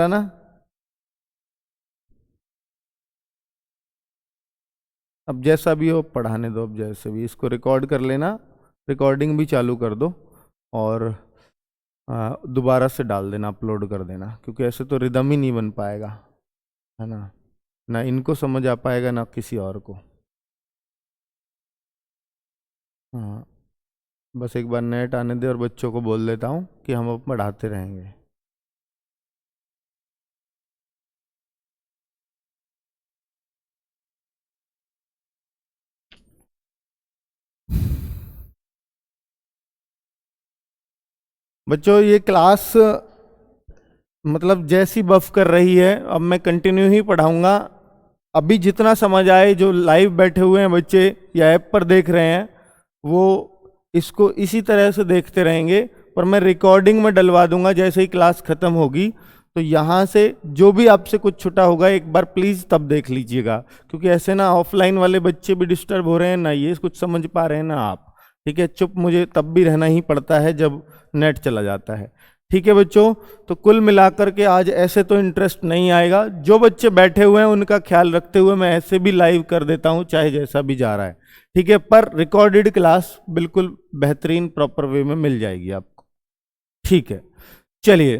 है ना। अब जैसा भी हो पढ़ाने दो, अब जैसे भी इसको रिकॉर्ड कर लेना, रिकॉर्डिंग भी चालू कर दो और दोबारा से डाल देना, अपलोड कर देना, क्योंकि ऐसे तो रिदम ही नहीं बन पाएगा, है ना। ना इनको समझ आ पाएगा ना किसी और को। हाँ, बस एक बार नेट आने दे और बच्चों को बोल देता हूँ कि हम अब पढ़ाते रहेंगे। बच्चों ये क्लास मतलब जैसी बफ कर रही है, अब मैं कंटिन्यू ही पढ़ाऊंगा। अभी जितना समझ आए, जो लाइव बैठे हुए हैं बच्चे या ऐप पर देख रहे हैं, वो इसको इसी तरह से देखते रहेंगे, पर मैं रिकॉर्डिंग में डलवा दूंगा जैसे ही क्लास खत्म होगी। तो यहाँ से जो भी आपसे कुछ छुटा होगा एक बार प्लीज़ तब देख लीजिएगा, क्योंकि ऐसे ना ऑफलाइन वाले बच्चे भी डिस्टर्ब हो रहे हैं, ना ये कुछ समझ पा रहे हैं ना आप। ठीक है, चुप मुझे तब भी रहना ही पड़ता है जब नेट चला जाता है। ठीक है बच्चों, तो कुल मिलाकर के आज ऐसे तो इंटरेस्ट नहीं आएगा। जो बच्चे बैठे हुए हैं उनका ख्याल रखते हुए मैं ऐसे भी लाइव कर देता हूं, चाहे जैसा भी जा रहा है। ठीक है, पर रिकॉर्डेड क्लास बिल्कुल बेहतरीन प्रॉपर वे में मिल जाएगी आपको। ठीक है, चलिए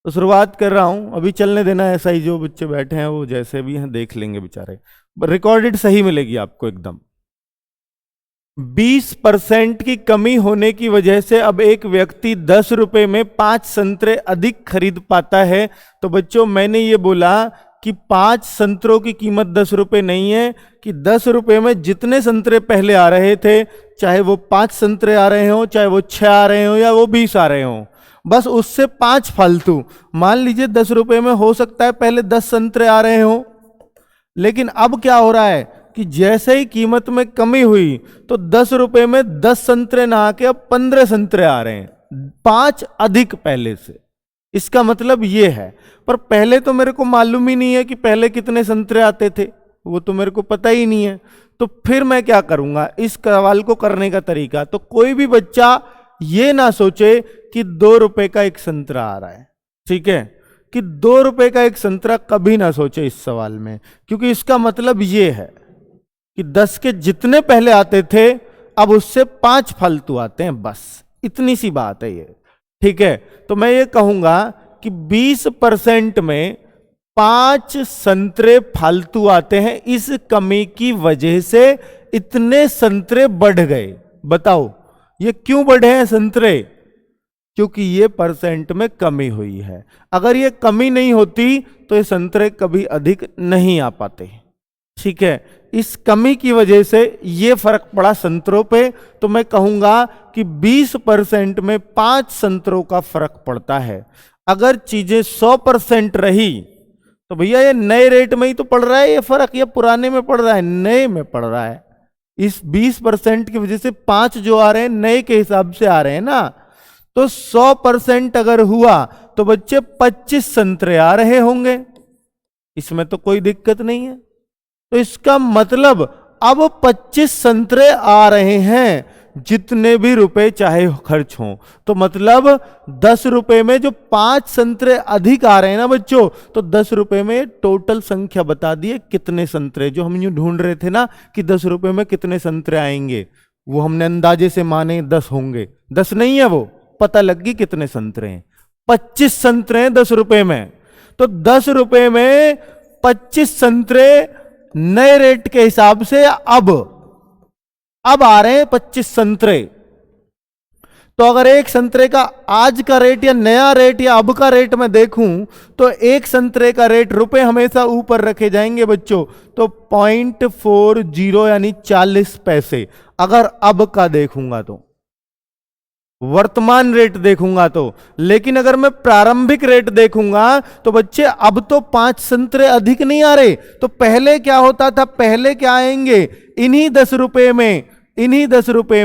तो शुरुआत कर रहा हूं। अभी चलने देना, ऐसा ही जो बच्चे बैठे हैं वो जैसे भी हैं देख लेंगे बेचारे। रिकॉर्डेड सही मिलेगी आपको एकदम। 20% की कमी होने की वजह से अब एक व्यक्ति 10 रुपए में 5 संतरे अधिक खरीद पाता है। तो बच्चों मैंने ये बोला कि 5 संतरों की कीमत 10 रुपए नहीं है, कि 10 रुपए में जितने संतरे पहले आ रहे थे, चाहे वो 5 संतरे आ रहे हो, चाहे वो 6 आ रहे हो या वो 20 आ रहे हो, बस उससे 5 फालतू। मान लीजिए 10 रुपए में हो सकता है पहले 10 संतरे आ रहे हो, लेकिन अब क्या हो रहा है कि जैसे ही कीमत में कमी हुई तो 10 रुपए में 10 संतरे ना आके अब 15 संतरे आ रहे हैं, 5 अधिक पहले से। इसका मतलब ये है, पर पहले तो मेरे को मालूम ही नहीं है कि पहले कितने संतरे आते थे, वो तो मेरे को पता ही नहीं है। तो फिर मैं क्या करूंगा इस सवाल को करने का तरीका, तो कोई भी बच्चा ये ना सोचे कि 2 रुपए का एक संतरा आ रहा है। ठीक है, कि 2 रुपए का एक संतरा कभी ना सोचे इस सवाल में, क्योंकि इसका मतलब ये है कि 10 के जितने पहले आते थे अब उससे 5 फालतू आते हैं, बस इतनी सी बात है ये। ठीक है, तो मैं ये कहूंगा कि 20% में 5 संतरे फालतू आते हैं, इस कमी की वजह से इतने संतरे बढ़ गए। बताओ ये क्यों बढ़े हैं संतरे? क्योंकि ये परसेंट में कमी हुई है। अगर ये कमी नहीं होती तो ये संतरे कभी अधिक नहीं आ पाते। ठीक है, इस कमी की वजह से ये फर्क पड़ा संतरों पे। तो मैं कहूंगा कि 20% में 5 संतरों का फर्क पड़ता है। अगर चीजें 100% रही तो भैया ये नए रेट में ही तो पड़ रहा है ये फर्क, या पुराने में पड़ रहा है? नए में पड़ रहा है। इस 20% की वजह से 5 जो आ रहे हैं नए के हिसाब से आ रहे हैं ना। तो 100% अगर हुआ तो बच्चे 25 संतरे आ रहे होंगे, इसमें तो कोई दिक्कत नहीं है। तो इसका मतलब अब 25 संतरे आ रहे हैं जितने भी रुपए चाहे खर्च हों। तो मतलब 10 रुपए में जो 5 संतरे अधिक आ रहे हैं ना बच्चों, तो 10 रुपए में टोटल संख्या बता दिए कितने संतरे, जो हम यूं ढूंढ रहे थे ना कि 10 रुपए में कितने संतरे आएंगे, वो हमने अंदाजे से माने 10 होंगे। 10 नहीं है, वो पता लग गई कितने संतरे हैं। 25 संतरे हैं 10 रुपए में। तो 10 रुपए में 25 संतरे नए रेट के हिसाब से अब आ रहे हैं 25 संतरे। तो अगर एक संतरे का आज का रेट या नया रेट या अब का रेट मैं देखूं तो एक संतरे का रेट रुपए हमेशा ऊपर रखे जाएंगे बच्चों। तो 0.40 यानी 40 पैसे अगर अब का देखूंगा तो, वर्तमान रेट देखूंगा तो। लेकिन अगर मैं प्रारंभिक रेट देखूंगा तो बच्चे अब तो 5 संतरे अधिक नहीं आ रहे। तो पहले क्या होता था, पहले क्या आएंगे, इन्हीं 10 रुपए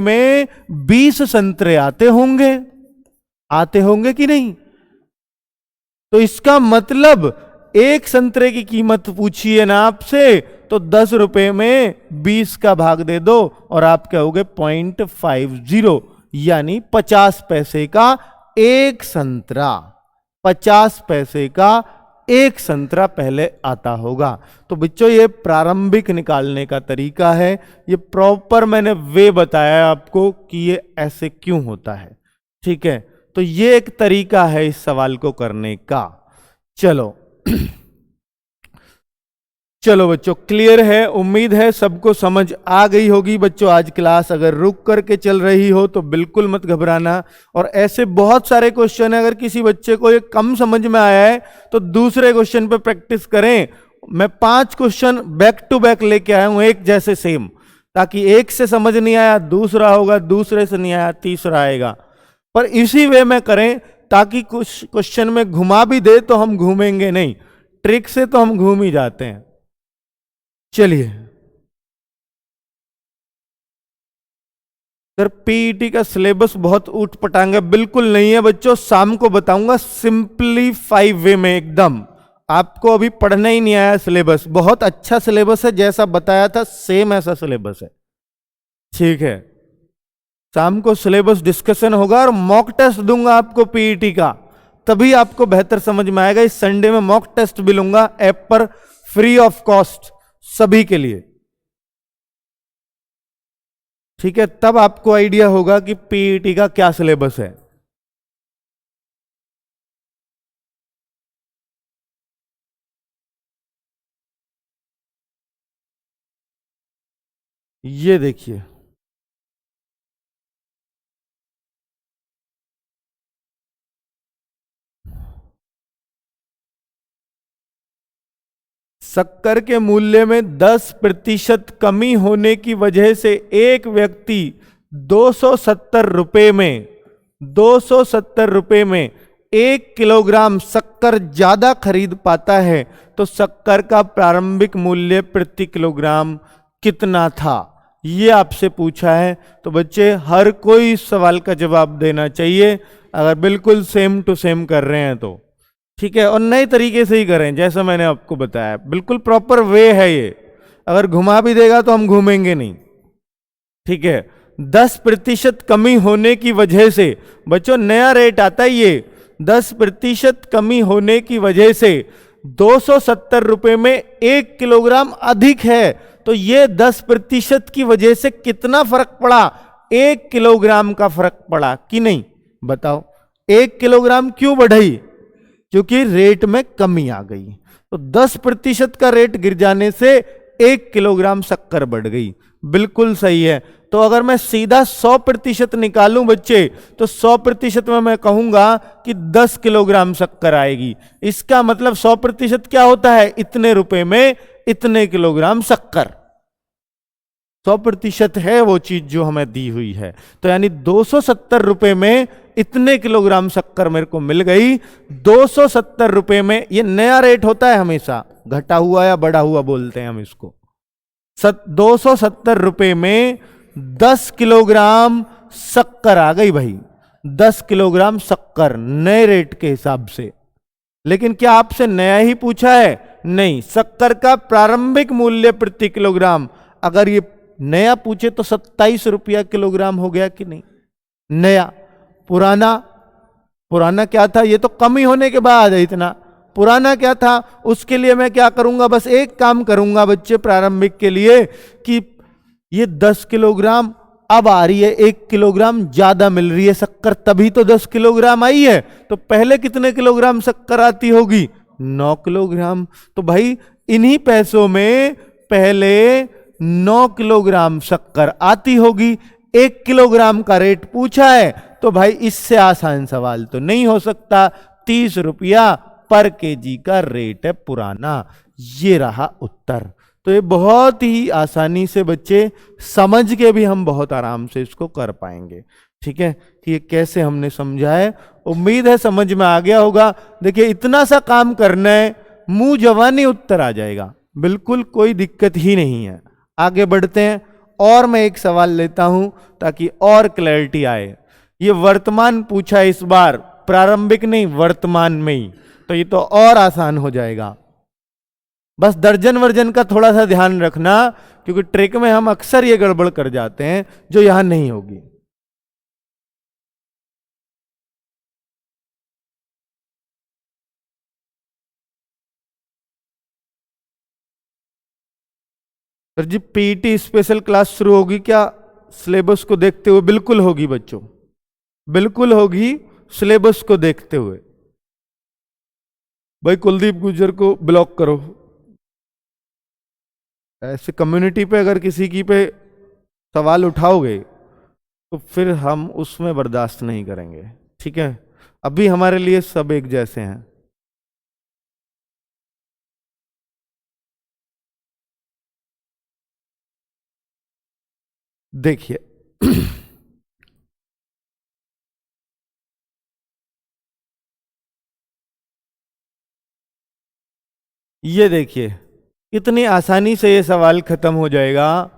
में 20 संतरे आते होंगे कि नहीं? तो इसका मतलब एक संतरे की कीमत पूछिए ना आपसे तो 10 रुपए में 20 का भाग दे दो और आप कहोगे 0.50 यानी 50 पैसे का एक संतरा। 50 पैसे का एक संतरा पहले आता होगा। तो बच्चों ये प्रारंभिक निकालने का तरीका है, ये प्रॉपर मैंने वे बताया आपको कि ये ऐसे क्यों होता है। ठीक है, तो ये एक तरीका है इस सवाल को करने का। चलो चलो बच्चों, क्लियर है, उम्मीद है सबको समझ आ गई होगी। बच्चों आज क्लास अगर रुक करके चल रही हो तो बिल्कुल मत घबराना, और ऐसे बहुत सारे क्वेश्चन है, अगर किसी बच्चे को ये कम समझ में आया है तो दूसरे क्वेश्चन पे प्रैक्टिस करें। मैं 5 क्वेश्चन बैक टू बैक लेके आया हूं एक जैसे सेम, ताकि एक से समझ नहीं आया दूसरा होगा, दूसरे से नहीं आया तीसरा आएगा, पर इसी वे में करें ताकि कुछ क्वेश्चन में घुमा भी दे तो हम घूमेंगे नहीं, ट्रिक से तो हम घूम ही जाते हैं। चलिए सर, पीईटी का सिलेबस बहुत ऊट पटांग है, बिल्कुल नहीं है बच्चों, शाम को बताऊंगा सिंपलीफाई वे में एकदम। आपको अभी पढ़ना ही नहीं आया सिलेबस, बहुत अच्छा सिलेबस है, जैसा बताया था सेम ऐसा सिलेबस है। ठीक है, शाम को सिलेबस डिस्कशन होगा और मॉक टेस्ट दूंगा आपको पीईटी का, तभी आपको बेहतर समझ में आएगा। इस संडे में मॉक टेस्ट भी लूंगा ऐप पर फ्री ऑफ कॉस्ट सभी के लिए। ठीक है, तब आपको आइडिया होगा कि पीईटी का क्या सिलेबस है। ये देखिए, शक्कर के मूल्य में 10% कमी होने की वजह से एक व्यक्ति 270 रुपए में 270 रुपए में 1 किलोग्राम शक्कर ज्यादा खरीद पाता है, तो शक्कर का प्रारंभिक मूल्य प्रति किलोग्राम कितना था, ये आपसे पूछा है। तो बच्चे हर कोई इस सवाल का जवाब देना चाहिए, अगर बिल्कुल सेम टू सेम कर रहे हैं तो। ठीक है, और नए तरीके से ही करें जैसा मैंने आपको बताया, बिल्कुल प्रॉपर वे है ये, अगर घुमा भी देगा तो हम घूमेंगे नहीं। ठीक है, 10% कमी होने की वजह से, बच्चों नया रेट आता है ये, 10% कमी होने की वजह से 270 रुपए में 1 किलोग्राम अधिक है, तो ये 10% की वजह से कितना फर्क पड़ा, 1 किलोग्राम का फर्क पड़ा कि नहीं, बताओ। 1 किलोग्राम क्यों बढ़ी, क्योंकि रेट में कमी आ गई, तो 10% का रेट गिर जाने से 1 किलोग्राम शक्कर बढ़ गई, बिल्कुल सही है। तो अगर मैं सीधा 100% निकालूं बच्चे, तो 100% में मैं कहूंगा कि 10 किलोग्राम शक्कर आएगी। इसका मतलब 100% क्या होता है, इतने रुपए में इतने किलोग्राम शक्कर। 100% है वो चीज जो हमें दी हुई है, तो यानी 270 रुपए में इतने किलोग्राम शक्कर मेरे को मिल गई। 270 रुपए में, ये नया रेट होता है हमेशा, घटा हुआ या बढ़ा हुआ बोलते हैं हम इसको। 270 रुपए में 10 किलोग्राम शक्कर आ गई भाई, 10 किलोग्राम शक्कर नए रेट के हिसाब से। लेकिन क्या आपसे नया ही पूछा है, नहीं, शक्कर का प्रारंभिक मूल्य प्रति किलोग्राम, अगर ये नया पूछे तो 27 रुपया किलोग्राम हो गया कि नहीं, नया। पुराना क्या था, ये तो कमी होने के बाद है इतना, पुराना क्या था, उसके लिए मैं क्या करूंगा, बस एक काम करूंगा बच्चे प्रारंभिक के लिए, कि ये 10 किलोग्राम अब आ रही है, 1 किलोग्राम ज्यादा मिल रही है शक्कर, तभी तो 10 किलोग्राम आई है, तो पहले कितने किलोग्राम शक्कर आती होगी, 9 किलोग्राम। तो भाई इन्हीं पैसों में पहले 9 किलोग्राम शक्कर आती होगी, 1 किलोग्राम का रेट पूछा है, तो भाई इससे आसान सवाल तो नहीं हो सकता। 30 रुपया पर केजी का रेट है पुराना, ये रहा उत्तर। तो ये बहुत ही आसानी से बच्चे समझ के भी हम बहुत आराम से इसको कर पाएंगे। ठीक है, कि ये कैसे हमने समझा है, उम्मीद है समझ में आ गया होगा। देखिए इतना सा काम करना है, मुंह जवानी उत्तर आ जाएगा, बिल्कुल कोई दिक्कत ही नहीं है। आगे बढ़ते हैं, और मैं एक सवाल लेता हूं ताकि और क्लैरिटी आए। ये वर्तमान पूछा इस बार, प्रारंभिक नहीं वर्तमान में ही, तो ये तो और आसान हो जाएगा। बस दर्जन वर्जन का थोड़ा सा ध्यान रखना, क्योंकि ट्रिक में हम अक्सर ये गड़बड़ कर जाते हैं जो यहां नहीं होगी। सर जी पीटी स्पेशल क्लास शुरू होगी क्या सिलेबस को देखते हुए? बिल्कुल होगी बच्चों, बिल्कुल होगी सिलेबस को देखते हुए। भाई कुलदीप गुर्जर को ब्लॉक करो। ऐसे कम्युनिटी पे अगर किसी की पे सवाल उठाओगे तो फिर हम उसमें बर्दाश्त नहीं करेंगे, ठीक है? अभी हमारे लिए सब एक जैसे हैं। देखिए ये देखिए कितनी आसानी से ये सवाल खत्म हो जाएगा।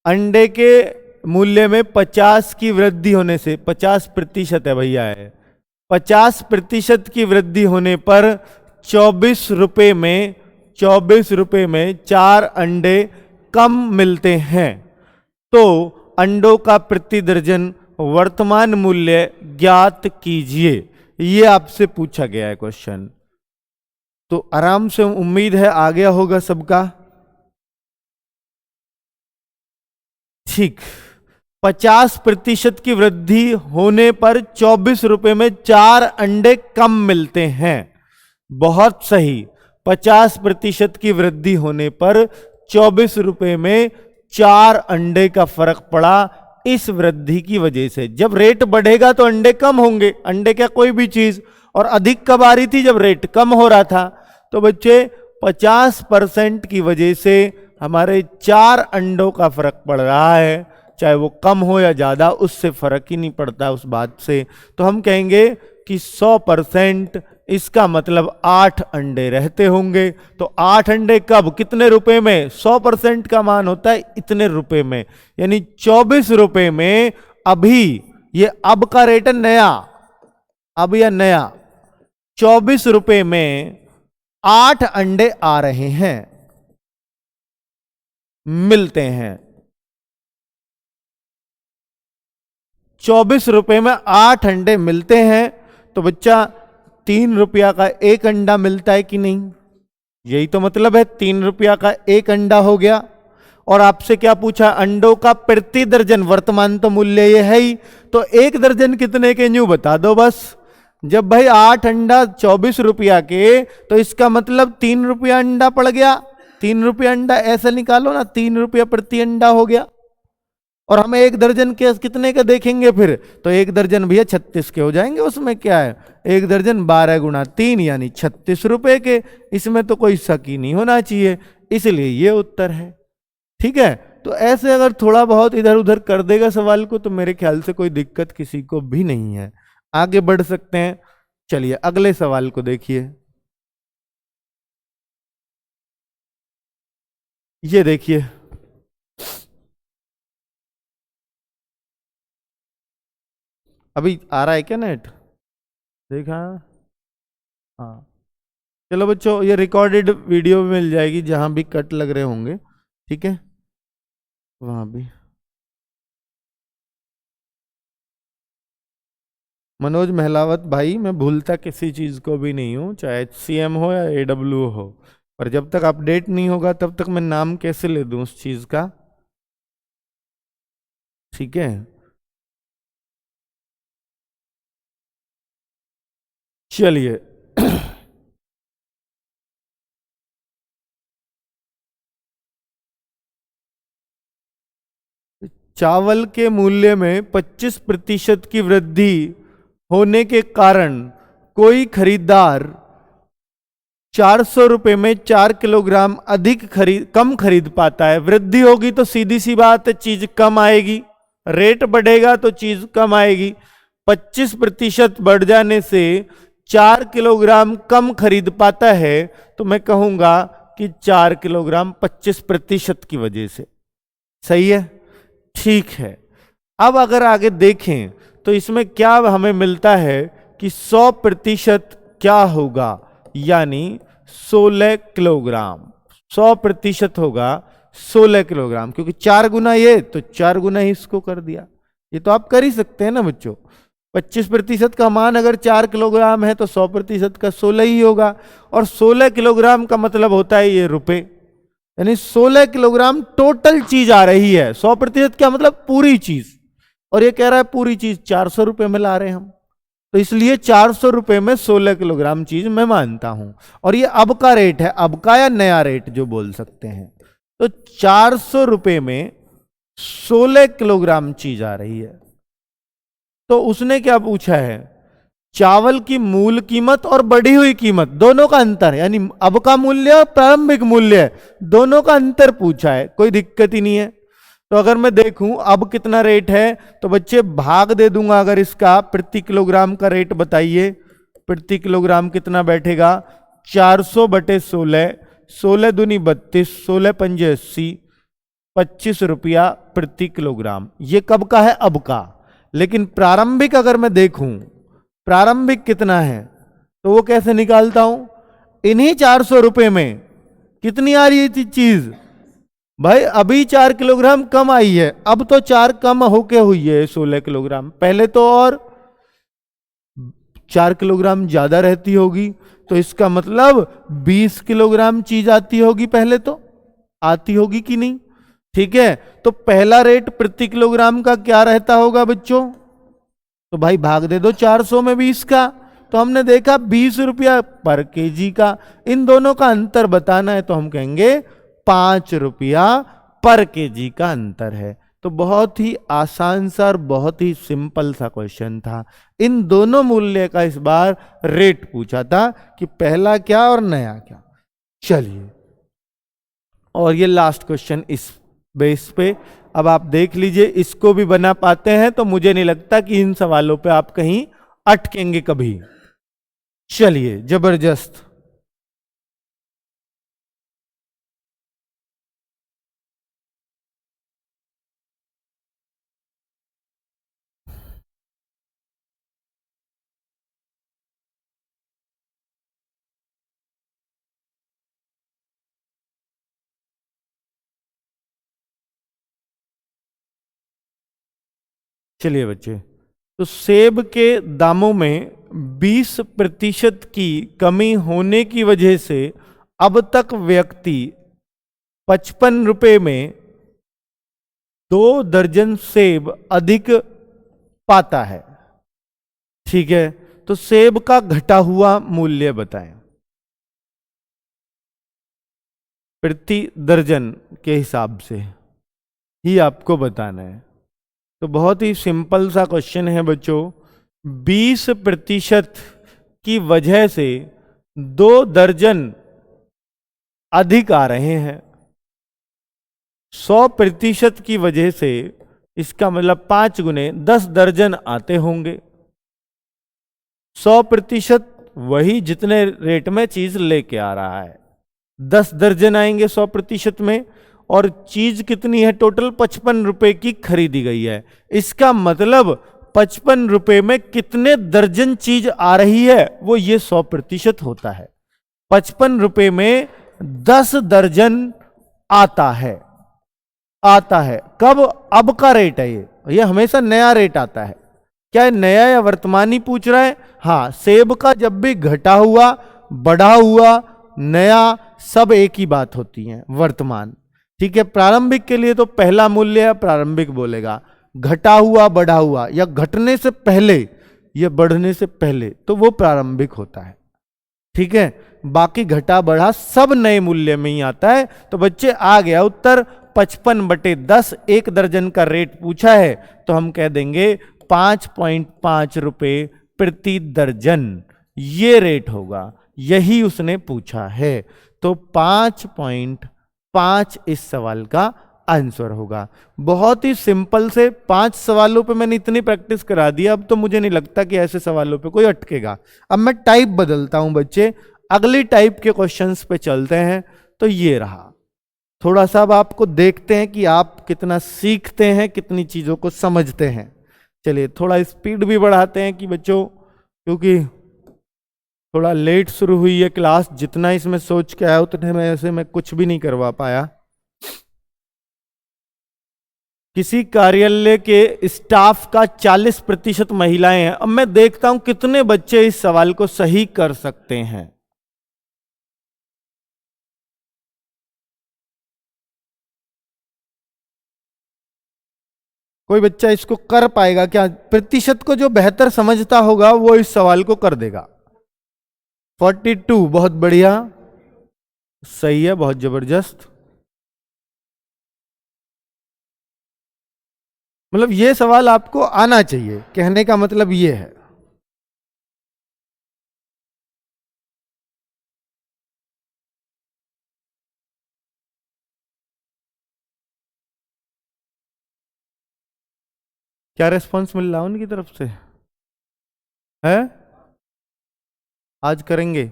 अंडे के मूल्य में 50 की वृद्धि होने से, 50% है भैया, है 50% की वृद्धि होने पर 24 रुपए में 4 अंडे कम मिलते हैं। तो अंडों का प्रति दर्जन वर्तमान मूल्य ज्ञात कीजिए। ये आपसे पूछा गया है क्वेश्चन, तो आराम से उम्मीद है आ गया होगा सबका। ठीक, 50% की वृद्धि होने पर 24 रुपए में 4 अंडे कम मिलते हैं। बहुत सही, 50% की वृद्धि होने पर 24 रुपए में 4 अंडे का फर्क पड़ा इस वृद्धि की वजह से। जब रेट बढ़ेगा तो अंडे कम होंगे, अंडे क्या कोई भी चीज। और अधिक कब आ रही थी? जब रेट कम हो रहा था। तो बच्चे 50% की वजह से हमारे 4 अंडों का फर्क पड़ रहा है, चाहे वो कम हो या ज्यादा, उससे फर्क ही नहीं पड़ता उस बात से। तो हम कहेंगे कि 100%, इसका मतलब 8 अंडे रहते होंगे। तो 8 अंडे कब, कितने रुपए में? 100% का मान होता है इतने रुपए में, यानी 24 रुपए में। अभी ये अब का रेट है नया, अब या नया, 24 रुपए में 8 अंडे आ रहे हैं, मिलते हैं। 24 रुपए में 8 अंडे मिलते हैं। तो बच्चा 3 रुपया का एक अंडा मिलता है कि नहीं? यही तो मतलब है, 3 रुपया का एक अंडा हो गया। और आपसे क्या पूछा? अंडों का प्रति दर्जन, वर्तमान तो मूल्य ये है ही, तो एक दर्जन कितने के न्यू बता दो बस। जब भाई 8 अंडा 24 रुपया के, तो इसका मतलब 3 रुपया अंडा पड़ गया। 3 रुपया अंडा ऐसे निकालो ना, 3 रुपया प्रति अंडा हो गया। और हमें एक दर्जन के कितने का देखेंगे फिर? तो एक दर्जन भैया 36 के हो जाएंगे। उसमें क्या है, एक दर्जन 12 गुणा 3 यानी 36 रुपए के। इसमें तो कोई शक ही नहीं होना चाहिए, इसलिए ये उत्तर है। ठीक है, तो ऐसे अगर थोड़ा बहुत इधर उधर कर देगा सवाल को तो मेरे ख्याल से कोई दिक्कत किसी को भी नहीं है, आगे बढ़ सकते हैं। चलिए अगले सवाल को देखिए। ये देखिए, अभी आ रहा है क्या नेट? देखा? हाँ, चलो बच्चों, ये रिकॉर्डेड वीडियो में मिल जाएगी, जहां भी कट लग रहे होंगे, ठीक है, वहां भी। मनोज महलावत भाई, मैं भूलता किसी चीज को भी नहीं हूं, चाहे सीएम हो या एडब्ल्यू हो, पर जब तक अपडेट नहीं होगा तब तक मैं नाम कैसे ले दूं उस चीज का? ठीक है, चलिए चावल के मूल्य में 25% की वृद्धि होने के कारण कोई खरीदार 400 रुपए में 4 किलोग्राम कम खरीद पाता है। वृद्धि होगी तो सीधी सी बात है, चीज कम आएगी। रेट बढ़ेगा तो चीज कम आएगी। 25% बढ़ जाने से 4 किलोग्राम कम खरीद पाता है, तो मैं कहूंगा कि 4 किलोग्राम 25% की वजह से। सही है, ठीक है। अब अगर आगे देखें तो इसमें क्या हमें मिलता है कि 100% क्या होगा, यानी 16 किलोग्राम। 100% होगा 16 किलोग्राम, क्योंकि 4 गुना ये तो 4 गुना ही इसको कर दिया। ये तो आप कर ही सकते हैं ना बच्चों। 25% का मान अगर 4 किलोग्राम है तो 100% का 16 ही होगा। और 16 किलोग्राम का मतलब होता है ये रुपए। यानी 16 किलोग्राम टोटल चीज आ रही है। 100% क्या मतलब? पूरी चीज। और ये कह रहा है पूरी चीज 400 रुपए में ला रहे हैं हम, तो इसलिए 400 रुपए में 16 किलोग्राम चीज मैं मानता हूं। और ये अब का रेट है, अब का या नया रेट जो बोल सकते हैं। तो 400 रुपए में 16 किलोग्राम चीज आ रही है। तो उसने क्या पूछा है? चावल की मूल कीमत और बढ़ी हुई कीमत दोनों का अंतर, यानी अब का मूल्य और प्रारंभिक मूल्य दोनों का अंतर पूछा है। कोई दिक्कत ही नहीं है। तो अगर मैं देखूं अब कितना रेट है, तो बच्चे भाग दे दूंगा। अगर इसका प्रति किलोग्राम का रेट बताइए, प्रति किलोग्राम कितना बैठेगा? 400 बटे 16, 16 दूनी 32, 16 पंजे 80, 25 रुपया प्रति किलोग्राम। ये कब का है? अब का। लेकिन प्रारंभिक अगर मैं देखूं प्रारंभिक कितना है, तो वो कैसे निकालता हूं? इन्हीं 400 रुपए में कितनी आ रही थी चीज? भाई अभी 4 किलोग्राम कम आई है, अब तो 4 कम होके हुई है 16 किलोग्राम। पहले तो और 4 किलोग्राम ज्यादा रहती होगी, तो इसका मतलब 20 किलोग्राम चीज आती होगी। पहले तो आती होगी कि नहीं? ठीक है, तो पहला रेट प्रति किलोग्राम का क्या रहता होगा बच्चों? तो भाई भाग दे दो 400 में 20 का। तो हमने देखा 20 रुपया पर केजी का। इन दोनों का अंतर बताना है, तो हम कहेंगे 5 रुपया पर केजी का अंतर है। तो बहुत ही आसान सा और बहुत ही सिंपल सा क्वेश्चन था। इन दोनों मूल्य का इस बार रेट पूछा था कि पहला क्या और नया क्या। चलिए, और ये लास्ट क्वेश्चन इस बेस पे। अब आप देख लीजिए, इसको भी बना पाते हैं तो मुझे नहीं लगता कि इन सवालों पे आप कहीं अटकेंगे कभी। चलिए, जबरदस्त। चलिए बच्चे, तो सेब के दामों में 20% की कमी होने की वजह से अब तक व्यक्ति 55 रुपए में 2 दर्जन सेब अधिक पाता है। ठीक है, तो सेब का घटा हुआ मूल्य बताएं प्रति दर्जन के हिसाब से ही आपको बताना है। तो बहुत ही सिंपल सा क्वेश्चन है बच्चों। 20% की वजह से 2 दर्जन अधिक आ रहे हैं। 100% की वजह से इसका मतलब 5 गुने 10 दर्जन आते होंगे। 100% वही जितने रेट में चीज लेके आ रहा है, 10 दर्जन आएंगे 100% में। और चीज कितनी है? टोटल 55 रुपए की खरीदी गई है। इसका मतलब 55 रुपए में कितने दर्जन चीज आ रही है, वो ये 100% होता है। 55 रुपए में 10 दर्जन आता है। आता है कब? अब का रेट है ये हमेशा नया रेट आता है। क्या है, नया या वर्तमानी पूछ रहा है? हाँ, सेब का जब भी घटा हुआ, बढ़ा हुआ, नया, सब एक ही बात होती है, वर्तमान। ठीक है, प्रारंभिक के लिए तो पहला मूल्य है, प्रारंभिक बोलेगा। घटा हुआ, बढ़ा हुआ, या घटने से पहले या बढ़ने से पहले, तो वो प्रारंभिक होता है। ठीक है, बाकी घटा बढ़ा सब नए मूल्य में ही आता है। तो बच्चे आ गया उत्तर 55/10। 1 दर्जन का रेट पूछा है, तो हम कह देंगे 5.5 रुपए प्रति दर्जन ये रेट होगा। यही उसने पूछा है, तो 5.5 इस सवाल का आंसर होगा। बहुत ही सिंपल से 5 सवालों पे मैंने इतनी प्रैक्टिस करा दी, अब तो मुझे नहीं लगता कि ऐसे सवालों पे कोई अटकेगा। अब मैं टाइप बदलता हूं बच्चे, अगली टाइप के क्वेश्चंस पे चलते हैं। तो ये रहा, थोड़ा सा अब आपको देखते हैं कि आप कितना सीखते हैं, कितनी चीजों को समझते हैं। चलिए, थोड़ा स्पीड भी बढ़ाते हैं कि बच्चों, क्योंकि थोड़ा लेट शुरू हुई है क्लास। जितना इसमें सोच के आया उतने में ऐसे मैं कुछ भी नहीं करवा पाया। किसी कार्यालय के स्टाफ का 40% महिलाएं हैं। अब मैं देखता हूं कितने बच्चे इस सवाल को सही कर सकते हैं। कोई बच्चा इसको कर पाएगा क्या? प्रतिशत को जो बेहतर समझता होगा वो इस सवाल को कर देगा। 42, बहुत बढ़िया, सही है, बहुत जबरदस्त। मतलब ये सवाल आपको आना चाहिए, कहने का मतलब ये है। क्या रेस्पॉन्स मिल रहा है उनकी तरफ से? है आज करेंगे,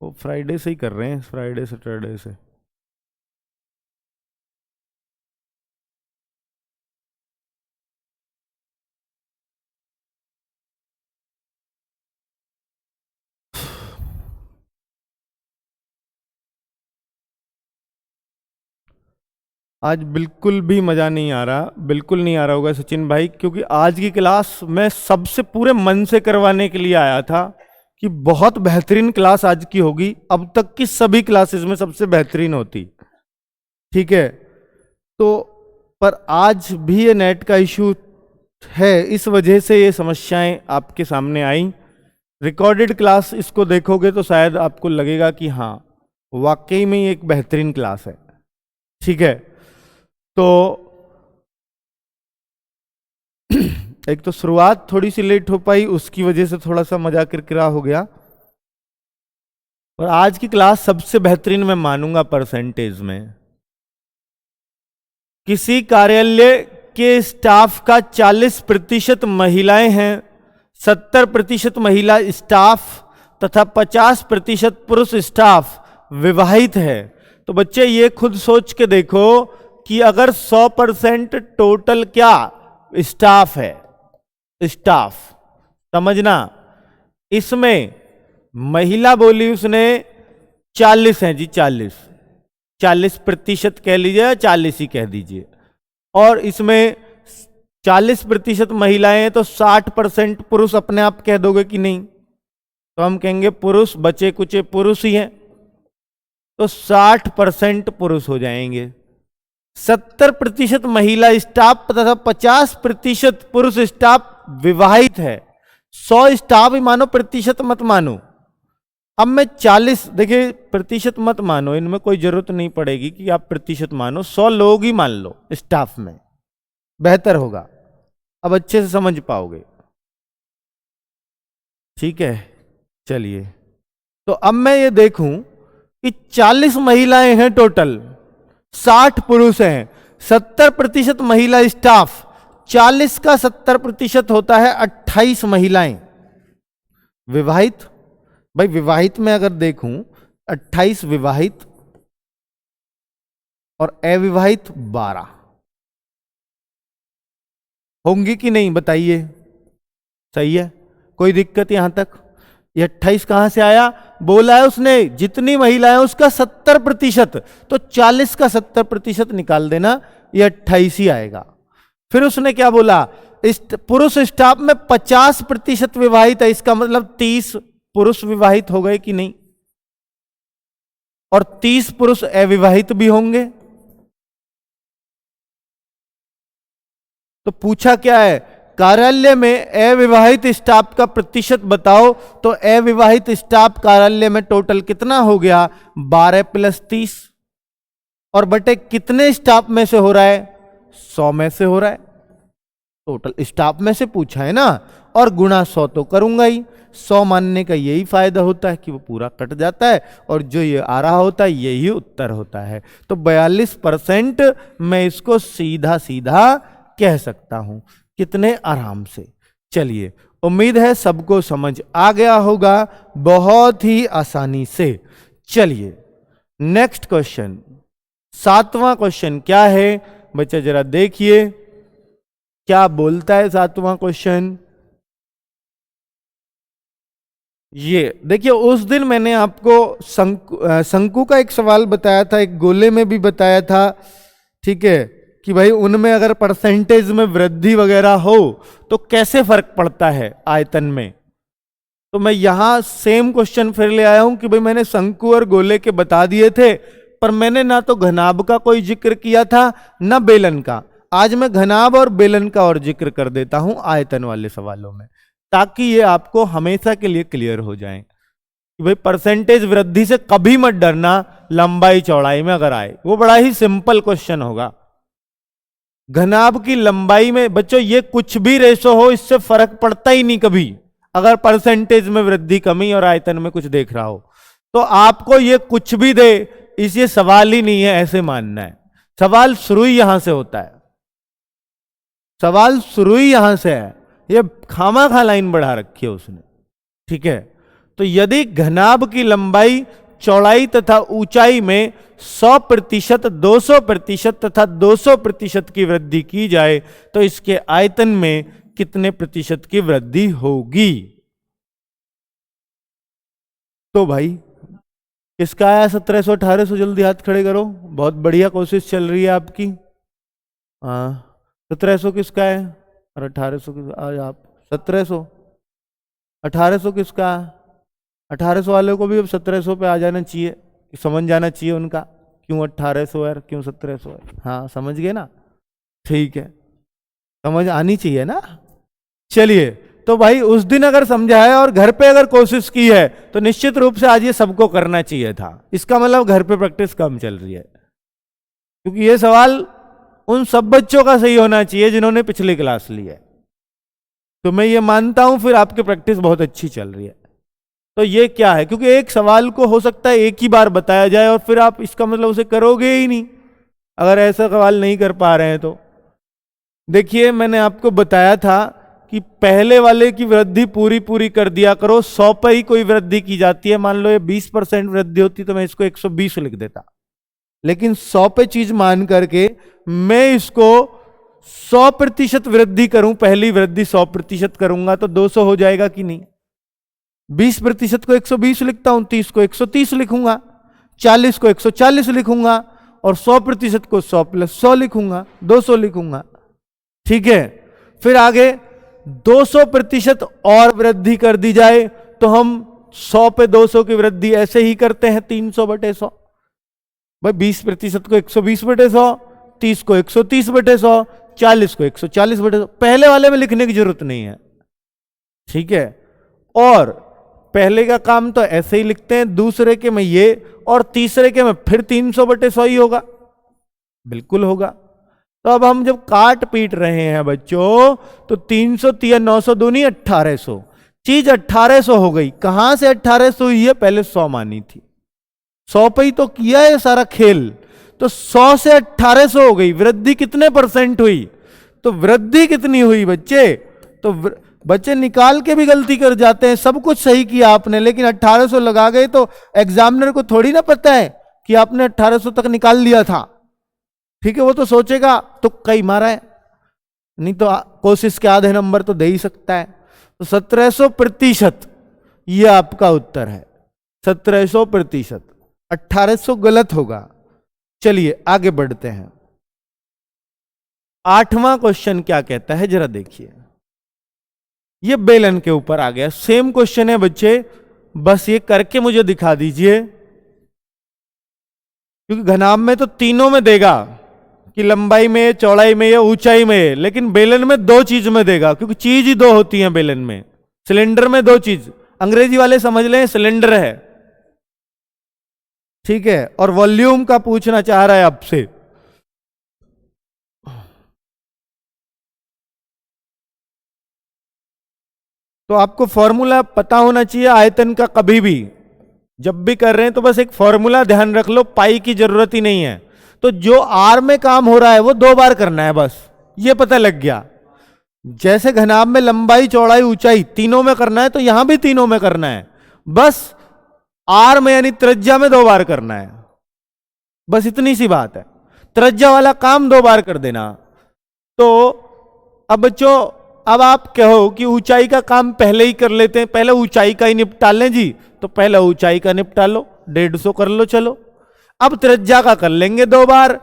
वो फ्राइडे से ही कर रहे हैं, फ्राइडे सैटरडे से। आज बिल्कुल भी मजा नहीं आ रहा, बिल्कुल नहीं आ रहा होगा सचिन भाई, क्योंकि आज की क्लास मैं सबसे पूरे मन से करवाने के लिए आया था कि बहुत बेहतरीन क्लास आज की होगी, अब तक की सभी क्लासेस में सबसे बेहतरीन होती। ठीक है, तो पर आज भी ये नेट का इशू है, इस वजह से ये समस्याएं आपके सामने आई। रिकॉर्डेड क्लास इसको देखोगे तो शायद आपको लगेगा कि हाँ वाकई में ये एक बेहतरीन क्लास है। ठीक है, तो एक तो शुरुआत थोड़ी सी लेट हो पाई, उसकी वजह से थोड़ा सा मजा किरकिरा हो गया, और आज की क्लास सबसे बेहतरीन मैं मानूंगा परसेंटेज में। किसी कार्यालय के स्टाफ का 40% महिलाएं हैं, 70% महिला स्टाफ तथा 50% पुरुष स्टाफ विवाहित है। तो बच्चे ये खुद सोच के देखो कि अगर 100% टोटल क्या स्टाफ है, स्टाफ समझना, इसमें महिला बोली उसने 40 है जी, 40% कह लीजिए या 40 ही कह दीजिए, और इसमें 40% महिलाएं हैं तो 60% पुरुष अपने आप कह दोगे कि नहीं? तो हम कहेंगे पुरुष, बचे कुचे पुरुष ही हैं, तो 60% पुरुष हो जाएंगे। 70% महिला स्टाफ तथा 50% पुरुष स्टाफ विवाहित है। 100 स्टाफ ही मानो, प्रतिशत मत मानो। अब मैं 40, देखिए प्रतिशत मत मानो, इनमें कोई जरूरत नहीं पड़ेगी कि आप प्रतिशत मानो, 100 लोग ही मान लो स्टाफ में, बेहतर होगा, अब अच्छे से समझ पाओगे। ठीक है, चलिए, तो अब मैं ये देखूं कि 40 महिलाएं हैं टोटल, 60 पुरुष हैं, 70% महिला स्टाफ, 40 का 70% होता है 28 महिलाएं विवाहित। भाई विवाहित में अगर देखूं 28 विवाहित और अविवाहित 12 होंगी कि नहीं बताइए? सही है, कोई दिक्कत यहां तक? ये 28 कहां से आया? बोला है उसने जितनी महिलाएं उसका 70%, तो 40 का 70% निकाल देना, ये 28 ही आएगा। फिर उसने क्या बोला? इस पुरुष स्टाफ में 50% विवाहित है, इसका मतलब 30 पुरुष विवाहित हो गए कि नहीं, और 30 पुरुष अविवाहित भी होंगे। तो पूछा क्या है? कार्यालय में अविवाहित स्टाफ का प्रतिशत बताओ, तो अविवाहित स्टाफ कार्यालय में टोटल कितना हो गया? 12 + 30, और बटे कितने स्टाफ में से हो रहा है? 100 में से हो रहा है, टोटल स्टाफ में से पूछा है ना, और गुणा 100 तो करूंगा ही। 100 मानने का यही फायदा होता है कि वो पूरा कट जाता है, और जो ये आ रहा होता है यही उत्तर होता है। तो 42% मैं इसको सीधा सीधा कह सकता हूं, कितने आराम से। चलिए, उम्मीद है सबको समझ आ गया होगा बहुत ही आसानी से। चलिए नेक्स्ट क्वेश्चन, 7वां क्वेश्चन क्या है बच्चा, जरा देखिए क्या बोलता है 7वां क्वेश्चन। ये देखिए, उस दिन मैंने आपको शंकु का एक सवाल बताया था, एक गोले में भी बताया था, ठीक है, कि भाई उनमें अगर परसेंटेज में वृद्धि वगैरह हो तो कैसे फर्क पड़ता है आयतन में। तो मैं यहां सेम क्वेश्चन फिर ले आया हूं कि भाई मैंने शंकु और गोले के बता दिए थे, पर मैंने ना तो घनाभ का कोई जिक्र किया था ना बेलन का। आज मैं घनाभ और बेलन का और जिक्र कर देता हूं आयतन वाले सवालों में, ताकि ये आपको हमेशा के लिए क्लियर हो जाए कि भाई परसेंटेज वृद्धि से कभी मत डरना लंबाई चौड़ाई में अगर आए, वो बड़ा ही सिंपल क्वेश्चन होगा। घनाभ की लंबाई में बच्चों ये कुछ भी रेशो हो, इससे फर्क पड़ता ही नहीं कभी, अगर परसेंटेज में वृद्धि कमी और आयतन में कुछ देख रहा हो तो आपको ये कुछ भी दे, इसे सवाल ही नहीं है ऐसे मानना है। सवाल शुरू ही यहां से होता है, सवाल शुरू ही यहां से है, ये खामा लाइन बढ़ा रखी है उसने, ठीक है। तो यदि घनाभ की लंबाई चौड़ाई तथा ऊंचाई में 100%, 200% तथा 200% की वृद्धि की जाए तो इसके आयतन में कितने प्रतिशत की वृद्धि होगी? तो भाई किसका आया 1700 1800? जल्दी हाथ खड़े करो, बहुत बढ़िया कोशिश चल रही है आपकी। हाँ 1700 किसका है? और 1800 आज आप 1700, 1800 किसका? 1800 वाले को भी अब 1700 पे आ जाना चाहिए, समझ जाना चाहिए उनका क्यों 1800 है क्यों 1700 है। हाँ समझ गए ना, ठीक है, समझ आनी चाहिए ना। चलिए तो भाई उस दिन अगर समझाया और घर पे अगर कोशिश की है तो निश्चित रूप से आज ये सबको करना चाहिए था। इसका मतलब घर पे प्रैक्टिस कम चल रही है, क्योंकि ये सवाल उन सब बच्चों का सही होना चाहिए जिन्होंने पिछली क्लास ली है। तो मैं ये मानता हूं फिर आपकी प्रैक्टिस बहुत अच्छी चल रही है। तो ये क्या है, क्योंकि एक सवाल को हो सकता है एक ही बार बताया जाए और फिर आप इसका मतलब उसे करोगे ही नहीं अगर ऐसा सवाल नहीं कर पा रहे हैं तो। देखिए मैंने आपको बताया था कि पहले वाले की वृद्धि पूरी कर दिया करो, 100 पे ही कोई वृद्धि की जाती है। मान लो ये 20% वृद्धि होती तो मैं इसको 120 लिख देता, लेकिन 100 पे चीज मान करके मैं इसको 100% वृद्धि करूं, पहली वृद्धि 100% करूंगा तो 200 हो जाएगा कि नहीं। 20% को 120 लिखता हूं, 30 को 130 लिखूंगा, 40 को 140 लिखूंगा और 100% को 100 + 100 लिखूंगा, 200 लिखूंगा, ठीक है। फिर आगे 200% और वृद्धि कर दी जाए तो हम 100 पे 200 की वृद्धि ऐसे ही करते हैं 300/100। भाई 20% को 120/100, 30 को 130/100, 40 को 140/100। पहले वाले में लिखने की जरूरत नहीं है, ठीक है। और पहले का काम तो ऐसे ही लिखते हैं, दूसरे के में ये और तीसरे के में फिर 300/100 ही होगा, बिल्कुल होगा। तो अब हम जब काट पीट रहे हैं बच्चों तो 300 3 900 दूनी 1800, चीज 1800 हो गई। कहां से 1800 हुई है? पहले 100 मानी थी, 100 पे ही तो किया है सारा खेल, तो 100 से 1800 हो गई। वृद्धि कितने % हुई? तो वृद्धि कितनी हुई बच्चे? तो बच्चे निकाल के भी गलती कर जाते हैं, सब कुछ सही किया आपने लेकिन 1800 लगा गए तो एग्जामिनर को थोड़ी ना पता है कि आपने 1800 तक निकाल लिया था, ठीक है। वो तो सोचेगा तो कई मारा है, नहीं तो कोशिश के आधे नंबर तो दे ही सकता है। तो 1700% ये आपका उत्तर है, 1700%। 1800 गलत होगा। चलिए आगे बढ़ते हैं। 8वां क्वेश्चन क्या कहता है जरा देखिए। ये बेलन के ऊपर आ गया, सेम क्वेश्चन है बच्चे, बस ये करके मुझे दिखा दीजिए, क्योंकि घनाभ में तो तीनों में देगा कि लंबाई में, चौड़ाई में या ऊंचाई में, लेकिन बेलन में 2 चीज में देगा, क्योंकि चीज ही 2 होती हैं बेलन में। सिलेंडर में 2 चीज, अंग्रेजी वाले समझ लें सिलेंडर है, ठीक है। और वॉल्यूम का पूछना चाह रहा है आपसे, तो आपको फॉर्मूला पता होना चाहिए आयतन का। कभी भी जब भी कर रहे हैं तो बस एक फॉर्मूला ध्यान रख लो, पाई की जरूरत ही नहीं है। तो जो आर में काम हो रहा है वो 2 बार करना है, बस ये पता लग गया। जैसे घनाभ में लंबाई, चौड़ाई, ऊंचाई तीनों में करना है तो यहां भी तीनों में करना है, बस आर में यानी त्रिज्या में 2 बार करना है, बस इतनी सी बात है। त्रिज्या वाला काम 2 बार कर देना। तो अब बच्चों अब आप कहो कि ऊंचाई का काम पहले ही कर लेते हैं, पहले ऊंचाई का ही निपटा लें जी, तो पहले ऊंचाई का निपटा लो, 150 कर लो, चलो। अब त्रिज्या का कर लेंगे 2 बार,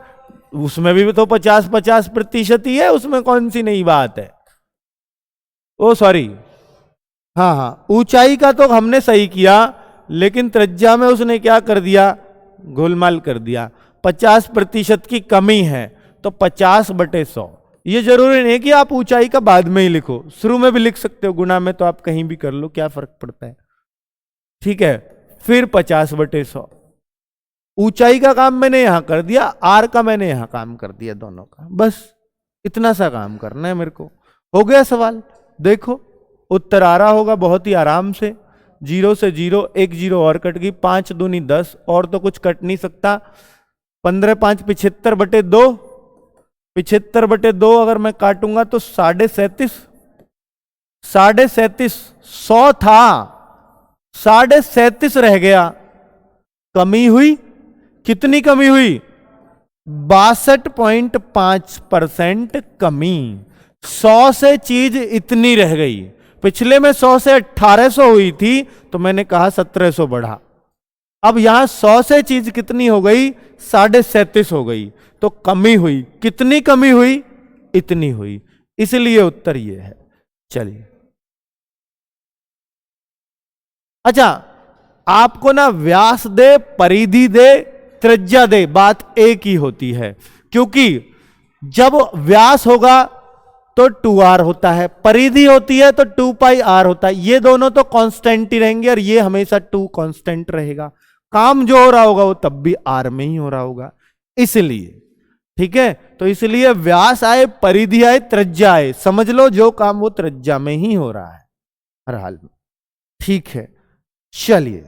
उसमें भी तो 50-50% ही है, उसमें कौन सी नई बात है। ओ सॉरी, हाँ, ऊंचाई का तो हमने सही किया, लेकिन त्रिज्या में उसने क्या कर दिया, गोलमाल कर दिया। 50% की कमी है, तो तो 50/100। ये जरूरी नहीं है कि आप ऊंचाई का बाद में ही लिखो, शुरू में भी लिख सकते हो, गुणा में तो आप कहीं भी कर लो, क्या फर्क पड़ता है। ठीक है, फिर 50/100। ऊंचाई का काम मैंने यहां कर दिया, आर का मैंने यहां काम कर दिया, दोनों का, बस इतना सा काम करना है मेरे को। हो गया सवाल। देखो उत्तर आ रहा होगा बहुत ही आराम से। 0 से 0, 1 0 और कट गई, 5 दूनी 10, और तो कुछ कट नहीं सकता। 15 5 75/2, 75/2 अगर मैं काटूंगा तो 37.5, 37.5, 100 था 37.5 रह गया। कमी हुई, कितनी कमी हुई? 62.5% कमी। 100 से चीज इतनी रह गई। पिछले में 100 से 1800 हुई थी, तो मैंने कहा 1700 बढ़ा। अब यहां 100 से चीज कितनी हो गई? 37.5 हो गई, तो कमी हुई। कितनी कमी हुई? इतनी हुई, इसलिए उत्तर ये है। चलिए, अच्छा, आपको ना व्यास दे, परिधि दे, त्रिज्या दे, बात एक ही होती है, क्योंकि जब व्यास होगा तो 2r होता है, परिधि होती है तो 2πr होता है। ये दोनों तो कांस्टेंट ही रहेंगे और ये हमेशा 2 कांस्टेंट रहेगा। काम जो हो रहा होगा वो तब भी r में ही हो रहा होगा, इसलिए। ठीक है, तो इसलिए व्यास आए, परिधि आए, त्रिज्या आए, समझ लो जो काम वो त्रिज्या में ही हो रहा है हर हाल में। ठीक है, चलिए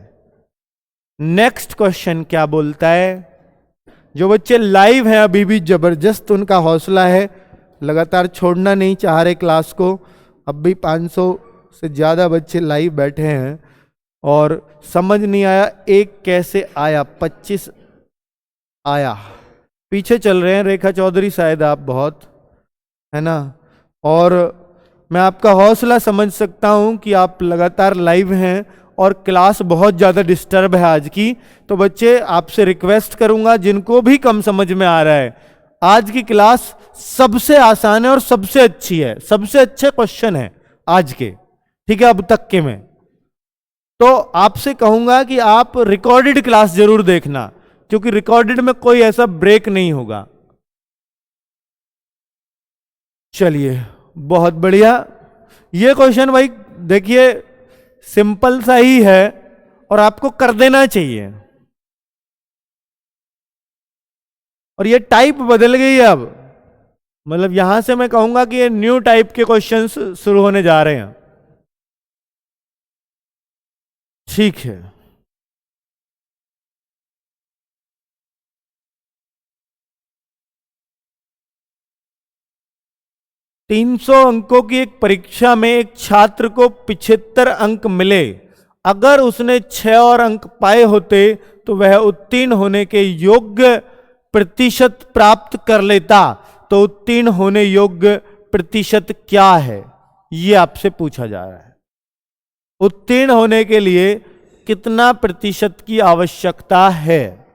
नेक्स्ट क्वेश्चन क्या बोलता है। जो बच्चे लाइव हैं अभी भी, जबरदस्त उनका हौसला है, लगातार छोड़ना नहीं चाह रहे क्लास को। अब भी 500 से ज्यादा बच्चे लाइव बैठे हैं और समझ नहीं आया एक कैसे आया, 25 आया। पीछे चल रहे हैं रेखा चौधरी शायद आप, बहुत है ना। और मैं आपका हौसला समझ सकता हूं कि आप लगातार लाइव हैं और क्लास बहुत ज़्यादा डिस्टर्ब है आज की। तो बच्चे आपसे रिक्वेस्ट करूंगा, जिनको भी कम समझ में आ रहा है, आज की क्लास सबसे आसान है और सबसे अच्छी है, सबसे अच्छे क्वेश्चन है आज के, ठीक है, अब तक के में। तो आपसे कहूंगा कि आप रिकॉर्डेड क्लास जरूर देखना, क्योंकि रिकॉर्डेड में कोई ऐसा ब्रेक नहीं होगा। चलिए, बहुत बढ़िया। ये क्वेश्चन भाई देखिए सिंपल सा ही है और आपको कर देना चाहिए। और ये टाइप बदल गई है अब, मतलब यहां से मैं कहूंगा कि ये न्यू टाइप के क्वेश्चंस शुरू होने जा रहे हैं। ठीक है, तीन 300 अंकों की एक परीक्षा में एक छात्र को 75 अंक मिले। अगर उसने 6 और अंक पाए होते तो वह उत्तीर्ण होने के योग्य प्रतिशत प्राप्त कर लेता। तो उत्तीर्ण होने योग्य प्रतिशत क्या है, यह आपसे पूछा जा रहा है। उत्तीर्ण होने के लिए कितना प्रतिशत की आवश्यकता है?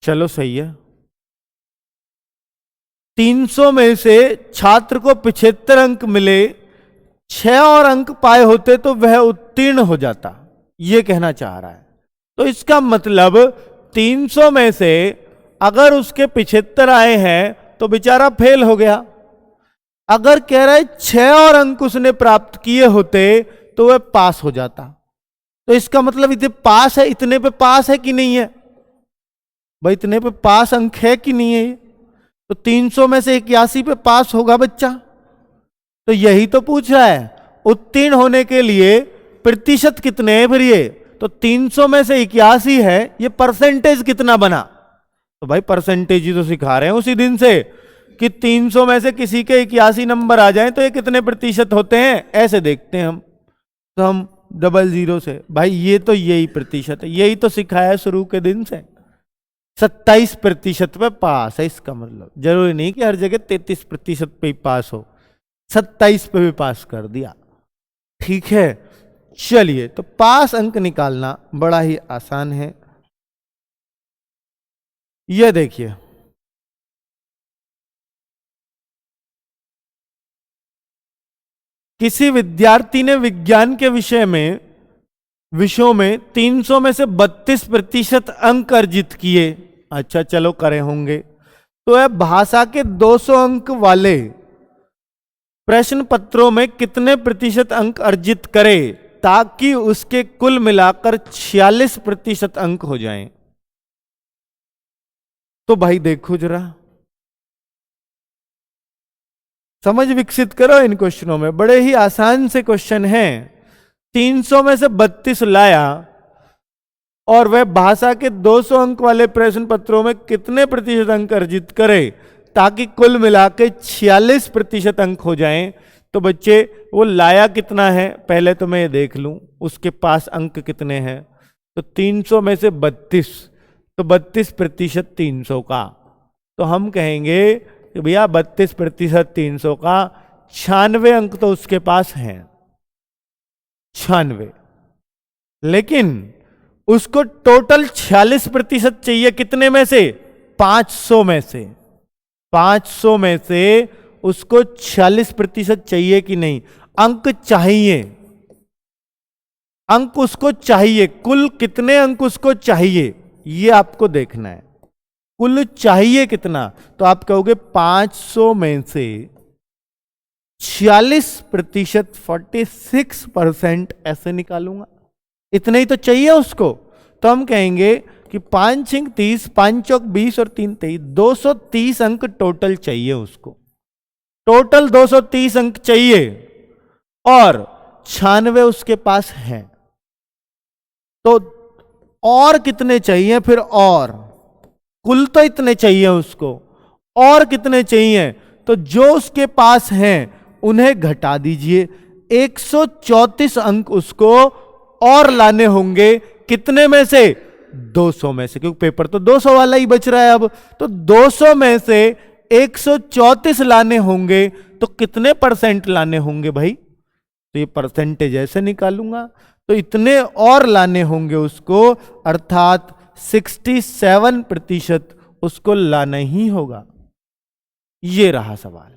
चलो सही है, 300 में से छात्र को 75 अंक मिले, 6 और अंक पाए होते तो वह उत्तीर्ण हो जाता, यह कहना चाह रहा है। तो इसका मतलब 300 में से अगर उसके 75 आए हैं तो बेचारा फेल हो गया। अगर कह रहा है 6 और अंक उसने प्राप्त किए होते तो वह पास हो जाता। तो इसका मतलब इतने पास है, इतने पे पास है कि नहीं है भाई, इतने पे पास अंक है कि नहीं है? तो 300 में से 81 पे पास होगा बच्चा। तो यही तो पूछ रहा है, उत्तीर्ण होने के लिए प्रतिशत कितने हैं फिर ये। तो 300 में से 81 है, ये परसेंटेज कितना बना? तो भाई परसेंटेज ही तो सिखा रहे हैं उसी दिन से कि 300 में से किसी के 81 नंबर आ जाएं तो ये कितने प्रतिशत होते हैं, ऐसे देखते हैं हम। तो हम 00 से, भाई ये तो यही प्रतिशत है, यही तो सिखाया है शुरू के दिन से। 27% पे पास है, इसका मतलब जरूरी नहीं कि हर जगह 33% पे ही पास हो, 27 पे भी पास कर दिया। ठीक है, चलिए, तो पास अंक निकालना बड़ा ही आसान है। यह देखिए, किसी विद्यार्थी ने विज्ञान के विषयों में 300 में से 32% अंक अर्जित किए। अच्छा चलो करे होंगे। तो है भाषा के 200 अंक वाले प्रश्न पत्रों में कितने प्रतिशत अंक अर्जित करे ताकि उसके कुल मिलाकर 46% अंक हो जाएं। तो भाई देखो जरा, समझ विकसित करो इन क्वेश्चनों में, बड़े ही आसान से क्वेश्चन हैं। 300 में से 32 लाया और वह भाषा के 200 अंक वाले प्रश्न पत्रों में कितने प्रतिशत अंक अर्जित करे ताकि कुल मिला के 46% अंक हो जाएं। तो बच्चे वो लाया कितना है पहले तो मैं ये देख लूं, उसके पास अंक कितने हैं। तो 300 में से 32, तो 32% 300 का, तो हम कहेंगे कि भैया 32% 300 का 96 अंक तो उसके पास हैं, 96। लेकिन उसको टोटल 46% चाहिए, कितने में से? 500 में से। 500 में से उसको 46% चाहिए कि नहीं? अंक चाहिए, अंक उसको चाहिए। कुल कितने अंक उसको चाहिए ये आपको देखना है, कुल चाहिए कितना। तो आप कहोगे 500 में से 46%, 46% ऐसे निकालूंगा, इतने ही तो चाहिए उसको। तो हम कहेंगे कि 5 5 30, 5 चौक 20 और 3 23, 230 अंक टोटल चाहिए उसको। टोटल 230 अंक चाहिए और 96 उसके पास है। तो और कितने चाहिए फिर? और कुल तो इतने चाहिए उसको, और कितने चाहिए? तो जो उसके पास हैं उन्हें घटा दीजिए, 134 अंक उसको और लाने होंगे। कितने में से? 200 में से, क्योंकि पेपर तो 200 वाला ही बच रहा है अब। तो 200 में से 134 लाने होंगे, तो कितने परसेंट लाने होंगे भाई? तो ये परसेंटेज ऐसे निकालूंगा, तो इतने और लाने होंगे उसको, अर्थात 67% उसको लाना ही होगा। ये रहा सवाल।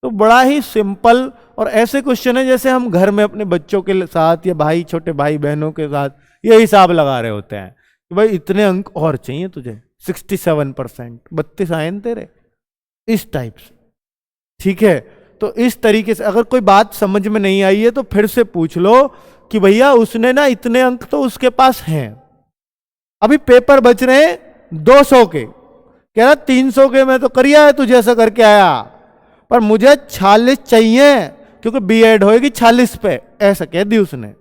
तो बड़ा ही सिंपल और ऐसे क्वेश्चन है जैसे हम घर में अपने बच्चों के साथ या भाई, छोटे भाई बहनों के साथ ये हिसाब लगा रहे होते हैं कि भाई इतने अंक और चाहिए तुझे, 67%, 32 आए न तेरे, इस टाइप से। ठीक है, तो इस तरीके से अगर कोई बात समझ में नहीं आई है तो फिर से पूछ लो कि भैया उसने ना इतने अंक तो उसके पास हैं, अभी पेपर बच रहे हैं 200 के, कह रहा 300 के मैं तो करिया है, तुझे ऐसा करके आया, पर मुझे 46 चाहिए क्योंकि बीएड होएगी 46 पे, ऐसा कह दी उसने।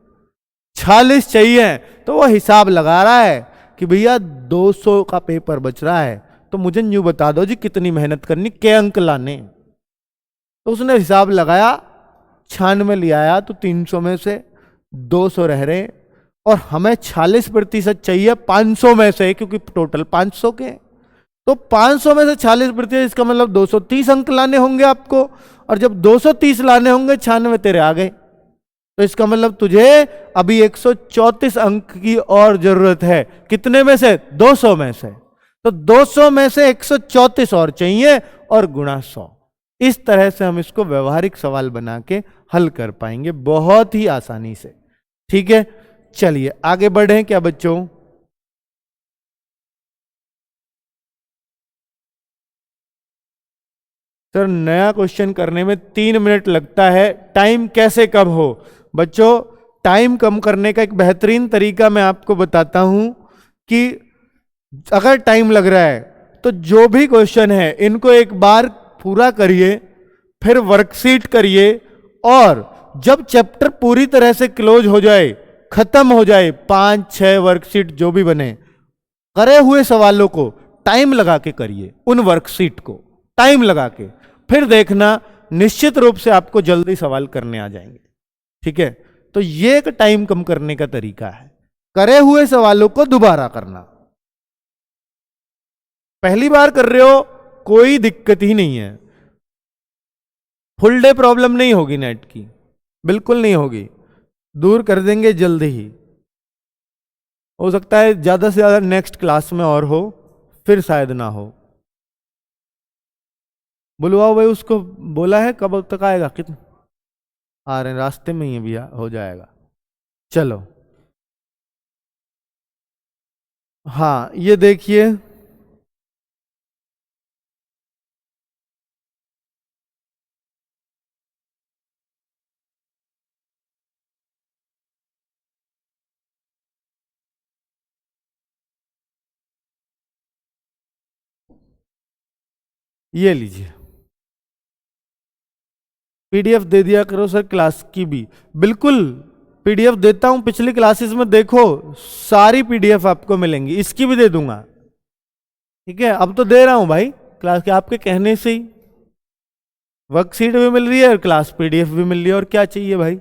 46 चाहिए, तो वो हिसाब लगा रहा है कि भैया 200 का पेपर बच रहा है, तो मुझे न्यू बता दो जी कितनी मेहनत करनी, के अंक लाने। तो उसने हिसाब लगाया, 96 ले आया, तो 300 में से 200 रह रहे और हमें 46% चाहिए 500 में से, क्योंकि टोटल 500 के। तो 500 में से 46%, इसका मतलब 230 अंक लाने होंगे आपको, और जब 230 लाने होंगे 96 तेरे आ गए, तो इसका मतलब तुझे अभी 134 अंक की और जरूरत है। कितने में से? 200 में से। तो 200 में से 134 और चाहिए और गुणा 100। इस तरह से हम इसको व्यवहारिक सवाल बना के हल कर पाएंगे बहुत ही आसानी से। ठीक है, चलिए आगे बढ़े क्या बच्चों? सर नया क्वेश्चन करने में 3 मिनट लगता है, टाइम कैसे कम हो? बच्चों टाइम कम करने का एक बेहतरीन तरीका मैं आपको बताता हूं कि अगर टाइम लग रहा है तो जो भी क्वेश्चन है इनको एक बार पूरा करिए, फिर वर्कशीट करिए, और जब चैप्टर पूरी तरह से क्लोज हो जाए, खत्म हो जाए, 5-6 वर्कशीट जो भी बने, करे हुए सवालों को टाइम लगा के करिए, उन वर्कशीट को टाइम लगा के, फिर देखना निश्चित रूप से आपको जल्दी सवाल करने आ जाएंगे। ठीक है, तो ये एक टाइम कम करने का तरीका है, करे हुए सवालों को दोबारा करना। पहली बार कर रहे हो कोई दिक्कत ही नहीं है, फुल डे प्रॉब्लम नहीं होगी नेट की, बिल्कुल नहीं होगी, दूर कर देंगे जल्दी ही। हो सकता है ज्यादा से ज्यादा नेक्स्ट क्लास में और हो, फिर शायद ना हो। बुलवाओ भाई उसको, बोला है कब तक आएगा? कितना आ रहे हैं? रास्ते में ही है भैया, हो जाएगा। चलो हाँ ये देखिए, ये लीजिए, पीडीएफ दे दिया करो सर क्लास की भी। बिल्कुल पीडीएफ देता हूं, पिछली क्लासेस में देखो सारी पीडीएफ आपको मिलेंगी, इसकी भी दे दूंगा। ठीक है, अब तो दे रहा हूं भाई क्लास के, आपके कहने से ही वर्कशीट भी मिल रही है और क्लास पीडीएफ भी मिल रही है, और क्या चाहिए भाई।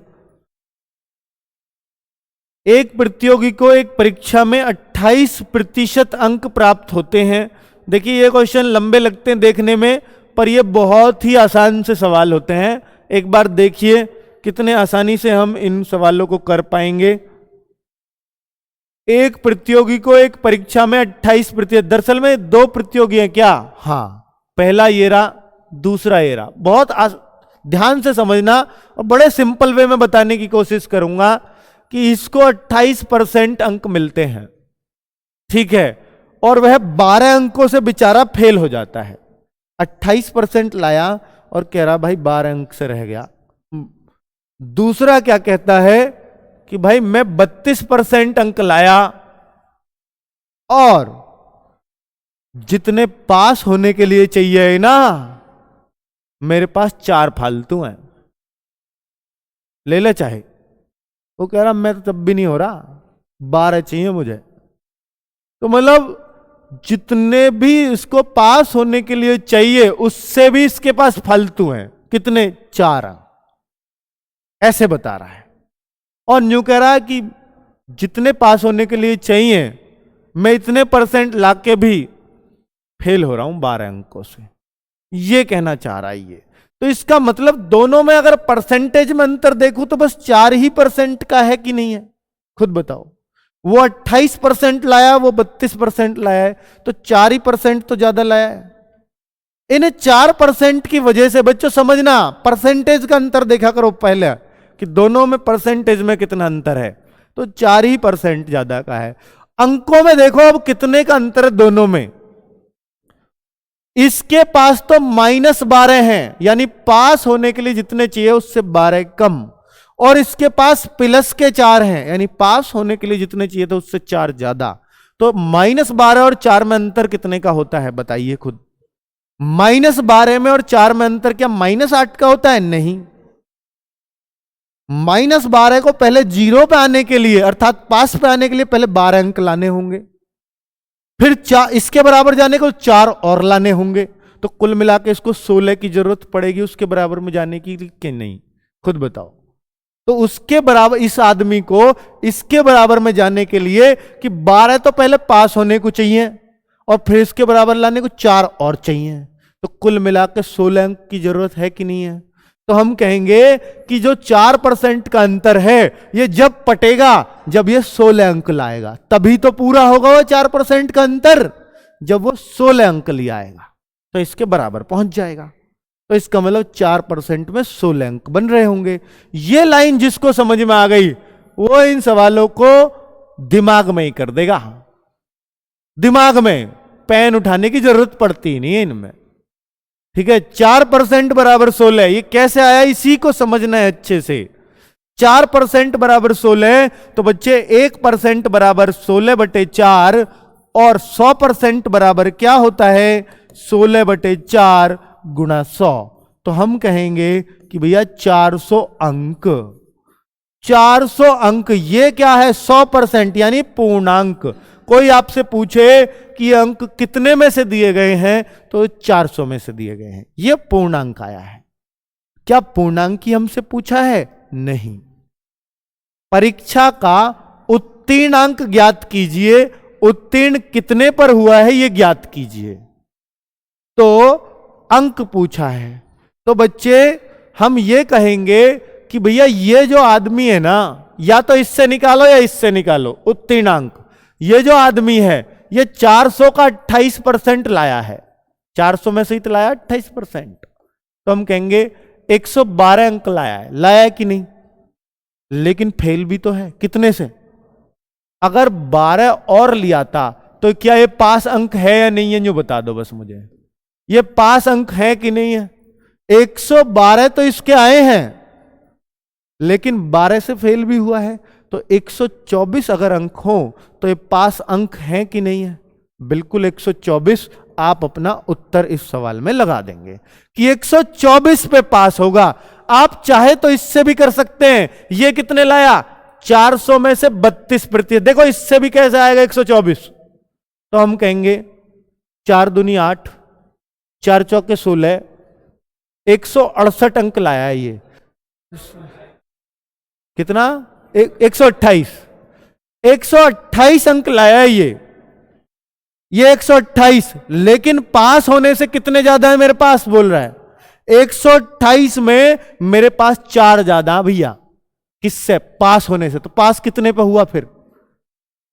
एक प्रतियोगी को एक परीक्षा में 28% अंक प्राप्त होते हैं। देखिए ये क्वेश्चन लंबे लगते हैं देखने में, पर ये बहुत ही आसान से सवाल होते हैं। एक बार देखिए कितने आसानी से हम इन सवालों को कर पाएंगे। एक प्रतियोगी को एक परीक्षा में 28%, दरअसल में 2 प्रतियोगी हैं क्या? हाँ, पहला ये रहा, दूसरा ये रहा। बहुत ध्यान से समझना और बड़े सिंपल वे में बताने की कोशिश करूंगा कि इसको 28% अंक मिलते हैं। ठीक है, और वह 12 अंकों से बेचारा फेल हो जाता है। 28% लाया और कह रहा भाई 12 अंक से रह गया। दूसरा क्या कहता है कि भाई मैं 32% अंक लाया और जितने पास होने के लिए चाहिए ना, मेरे पास 4 फालतू हैं, ले ले चाहे। वो कह रहा मैं तो तब भी नहीं हो रहा, 12 चाहिए मुझे। तो मतलब जितने भी इसको पास होने के लिए चाहिए उससे भी इसके पास फालतू हैं। कितने? 4 अंक, ऐसे बता रहा है। और न्यू कह रहा है कि जितने पास होने के लिए चाहिए मैं इतने % लाके भी फेल हो रहा हूं 12 अंकों से, ये कहना चाह रहा है ये। तो इसका मतलब दोनों में अगर परसेंटेज में अंतर देखूं तो बस 4% का है कि नहीं है, खुद बताओ। वो 28% लाया, वो 32% लाया है, तो 4% तो ज्यादा लाया है। इन्हें 4% की वजह से बच्चों समझना, परसेंटेज का अंतर देखा करो पहले कि दोनों में परसेंटेज में कितना अंतर है, तो 4% ज्यादा का है। अंकों में देखो अब कितने का अंतर है दोनों में। इसके पास तो -12 हैं, यानी पास होने के लिए जितने चाहिए उससे 12 कम, और इसके पास प्लस के 4 हैं, यानी पास होने के लिए जितने चाहिए थे उससे 4 ज्यादा। तो -12 और 4 में अंतर कितने का होता है बताइए खुद। -12 में और 4 में अंतर क्या -8 का होता है? नहीं। -12 को पहले 0 पे आने के लिए, अर्थात पास पे आने के लिए पहले 12 अंक लाने होंगे, फिर 4 इसके बराबर जाने को 4 और लाने होंगे, तो कुल मिला के इसको 16 की जरूरत पड़ेगी उसके बराबर में जाने की कि नहीं, खुद बताओ। तो उसके बराबर इस आदमी को इसके बराबर में जाने के लिए कि 12 तो पहले पास होने को चाहिए और फिर इसके बराबर लाने को 4 और चाहिए, तो कुल मिला के 16 अंक की जरूरत है कि नहीं है। तो हम कहेंगे कि जो 4% का अंतर है ये जब पटेगा जब ये 16 अंक लाएगा, तभी तो पूरा होगा वो 4% का अंतर, जब वो 16 अंक ले आएगा तो इसके बराबर पहुंच जाएगा। तो इसका मतलब 4% में 16 अंक बन रहे होंगे। ये लाइन जिसको समझ में आ गई वो इन सवालों को दिमाग में ही कर देगा। दिमाग में पेन उठाने की जरूरत पड़ती नहीं है इनमें। ठीक है, 4% बराबर 16, ये कैसे आया इसी को समझना है अच्छे से। 4% बराबर 16, तो बच्चे 1% बराबर 16/4 और 100% बराबर क्या होता है? 16/4 गुणा 100। तो हम कहेंगे कि भैया 400 अंक। 400 अंक ये क्या है? 100% यानी पूर्णांक। कोई आपसे पूछे कि अंक कितने में से दिए गए हैं तो 400 में से दिए गए हैं, ये पूर्णांक आया है। क्या पूर्णांक ही हमसे पूछा है? नहीं। परीक्षा का उत्तीर्णांक ज्ञात कीजिए, उत्तीर्ण कितने पर हुआ है ये ज्ञात कीजिए, तो अंक पूछा है। तो बच्चे हम ये कहेंगे कि भैया ये जो आदमी है ना, या तो इससे निकालो या इससे निकालो उत्तीर्णांक। ये जो आदमी है ये 400 का 28% लाया है, 400 में से ही तो लाया 28%, तो हम कहेंगे 112 अंक लाया है। लाया है कि नहीं? लेकिन फेल भी तो है। कितने से? अगर 12 और लिया था तो क्या ये पास अंक है या नहीं है, जो बता दो बस मुझे। ये पास अंक है कि नहीं है? 112 तो इसके आए हैं लेकिन 12 से फेल भी हुआ है, तो 124 अगर अंक हो तो ये पास अंक है कि नहीं है? बिल्कुल 124 आप अपना उत्तर इस सवाल में लगा देंगे कि 124 पे पास होगा। आप चाहे तो इससे भी कर सकते हैं। ये कितने लाया? 400 में से 32%। देखो इससे भी कैसे आएगा 124? तो हम कहेंगे 4 दूनी 8, 4 चौके 16, 168 अंक लाया है ये। कितना? 128। 128 अंक लाया है ये 128। लेकिन पास होने से कितने ज्यादा है मेरे पास? बोल रहा है 128 में मेरे पास 4 ज्यादा भैया। किससे? पास होने से। तो पास कितने पे हुआ फिर?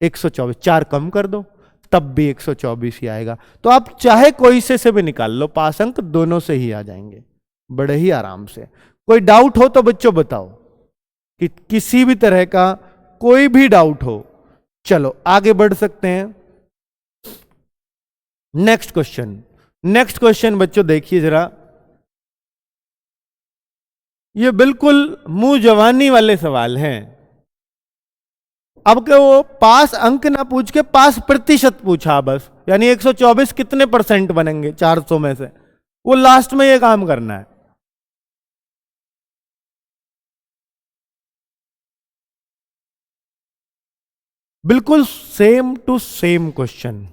124। 4 कम कर दो तब भी 124 ही आएगा। तो आप चाहे कोई से भी निकाल लो, पास अंक दोनों से ही आ जाएंगे बड़े ही आराम से। कोई डाउट हो तो बच्चों बताओ, कि किसी भी तरह का कोई भी डाउट हो। चलो आगे बढ़ सकते हैं। नेक्स्ट क्वेश्चन बच्चों देखिए जरा। ये बिल्कुल मुंह जवानी वाले सवाल हैं। अब क्या वो पास अंक ना पूछ के पास प्रतिशत पूछा बस, यानी 124 कितने % बनेंगे 400 में से, वो लास्ट में ये काम करना है। बिल्कुल सेम टू सेम क्वेश्चन।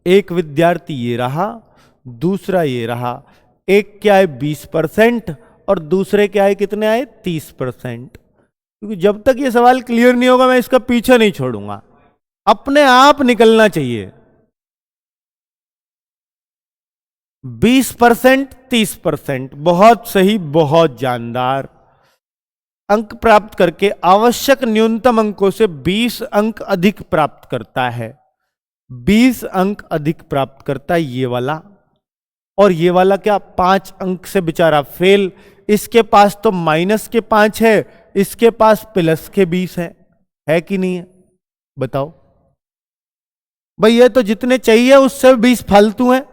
एक विद्यार्थी ये रहा, दूसरा ये रहा। एक क्या है 20% और दूसरे क्या है कितने आए 30%। क्योंकि जब तक ये सवाल क्लियर नहीं होगा मैं इसका पीछा नहीं छोड़ूंगा, अपने आप निकलना चाहिए। 20% 30%, बहुत सही, बहुत जानदार। अंक प्राप्त करके आवश्यक न्यूनतम अंकों से 20 अंक अधिक प्राप्त करता है। 20 अंक अधिक प्राप्त करता है ये वाला। और ये वाला क्या 5 अंक से बेचारा फेल। इसके पास तो -5 है, इसके पास +20 है कि नहीं है? बताओ भाई। ये तो जितने चाहिए उससे 20 फालतू है,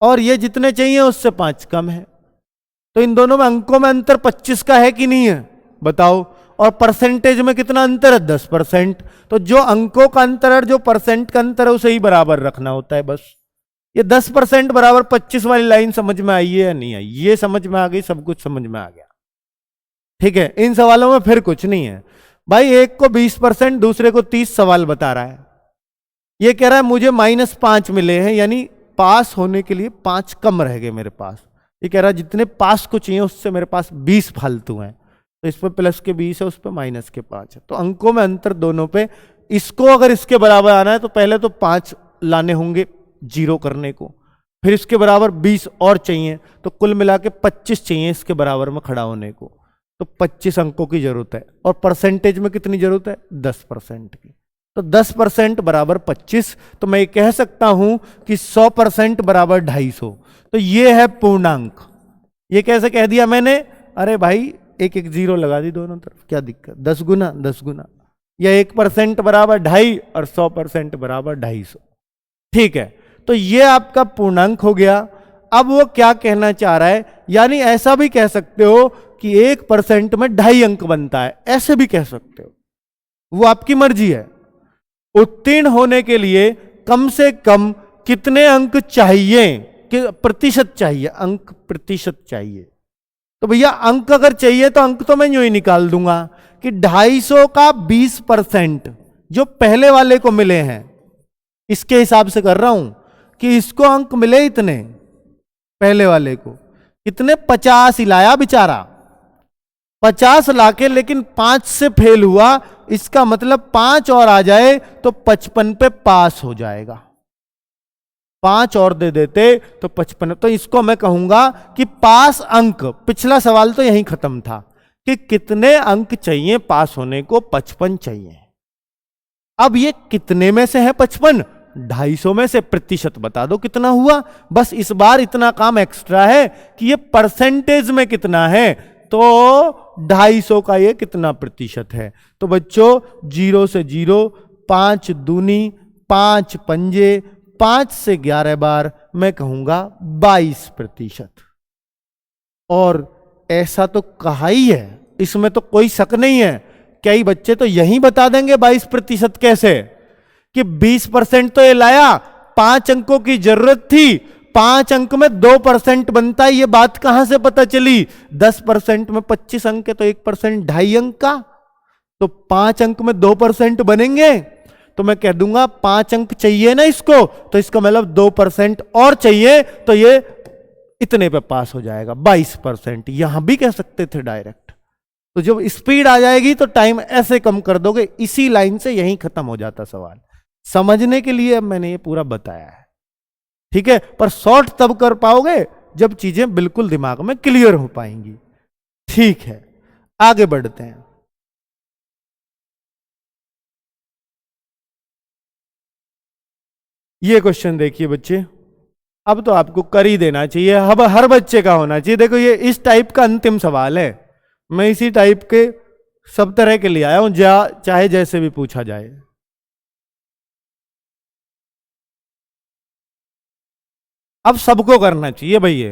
और ये जितने चाहिए उससे 5 कम है। तो इन दोनों में अंकों में अंतर 25 का है कि नहीं है? बताओ। और परसेंटेज में कितना अंतर है? 10%। तो जो अंकों का अंतर है, जो परसेंट का अंतर है, उसे ही बराबर रखना होता है बस। ये 10% बराबर 25 वाली लाइन समझ में आई है या नहीं आई? ये समझ में आ गई, सब कुछ समझ में आ गया। ठीक है, इन सवालों में फिर कुछ नहीं है भाई। एक को 20%, दूसरे को 30 सवाल बता रहा है। ये कह रहा है मुझे -5 मिले हैं, यानी पास होने के लिए 5 कम रह गए मेरे पास। ये कह रहा है जितने पास को चाहिए उससे मेरे पास 20 फालतू हैं। तो इस पर +20 है, उस पर -5 है। तो अंकों में अंतर दोनों पे। इसको अगर इसके बराबर आना है तो पहले तो 5 लाने होंगे 0 करने को, फिर इसके बराबर 20 और चाहिए, तो कुल मिला के 25 चाहिए इसके बराबर में खड़ा होने को। तो 25 अंकों की जरूरत है। और परसेंटेज में कितनी जरूरत है? 10% की। तो 10% बराबर 25। तो मैं कह सकता हूं कि 100% बराबर 250। तो ये है पूर्णांक। ये कैसे कह दिया मैंने? अरे भाई एक 0 लगा दी दोनों तरफ, क्या दिक्कत? 10 गुना 10 गुना। या 1% बराबर 2.5 और 100% बराबर 250। ठीक है, तो ये आपका पूर्णांक हो गया। अब वो क्या कहना चाह रहा है, यानी ऐसा भी कह सकते हो कि 1% में 2.5 अंक बनता है, ऐसे भी कह सकते हो, वो आपकी मर्जी है। उत्तीर्ण होने के लिए कम से कम कितने अंक चाहिए, कि प्रतिशत चाहिए, अंक प्रतिशत चाहिए। तो भैया अंक अगर चाहिए तो अंक तो मैं यूं ही निकाल दूंगा कि 250 का 20% जो पहले वाले को मिले हैं, इसके हिसाब से कर रहा हूं कि इसको अंक मिले इतने, पहले वाले को कितने 50 ही लाया बेचारा। 50 लाके लेकिन 5 से फेल हुआ। इसका मतलब 5 और आ जाए तो 55 पे पास हो जाएगा। 5 और दे देते तो 55। तो इसको मैं कहूंगा कि पास अंक। पिछला सवाल तो यहीं खत्म था कि कितने अंक चाहिए पास होने को? 55 चाहिए। अब ये कितने में से है 55? 250 में से। प्रतिशत बता दो कितना हुआ। बस इस बार इतना काम एक्स्ट्रा है कि ये परसेंटेज में कितना है, तो 250 का ये कितना प्रतिशत है। तो बच्चों 0 से 0, 5 दूनी 5 पंजे, 5 से 11 बार, मैं कहूंगा 22%। और ऐसा तो कहा ही है, इसमें तो कोई शक नहीं है। कई बच्चे तो यही बता देंगे 22% कैसे, कि 20% तो ये लाया, 5 अंकों की जरूरत थी, 5 अंक में 2% बनता है, ये बात कहां से पता चली? 10% में 25 अंक है तो 1% 2.5 अंक का, तो 5 अंक में 2% बनेंगे, तो मैं कह दूंगा 5 अंक चाहिए ना इसको, तो इसका मतलब 2% और चाहिए, तो ये इतने पे पास हो जाएगा, 22%। यहां भी कह सकते थे डायरेक्ट। तो जब स्पीड आ जाएगी तो टाइम ऐसे कम कर दोगे, इसी लाइन से यहीं खत्म हो जाता सवाल। समझने के लिए अब मैंने ये पूरा बताया है, ठीक है, पर शॉर्ट तब कर पाओगे जब चीजें बिल्कुल दिमाग में क्लियर हो पाएंगी। ठीक है, आगे बढ़ते हैं। ये क्वेश्चन देखिए बच्चे, अब तो आपको कर ही देना चाहिए, अब हर बच्चे का होना चाहिए। देखो ये इस टाइप का अंतिम सवाल है, मैं इसी टाइप के सब तरह के लिए आया हूं, चाहे जैसे भी पूछा जाए। अब सबको करना चाहिए भाई। ये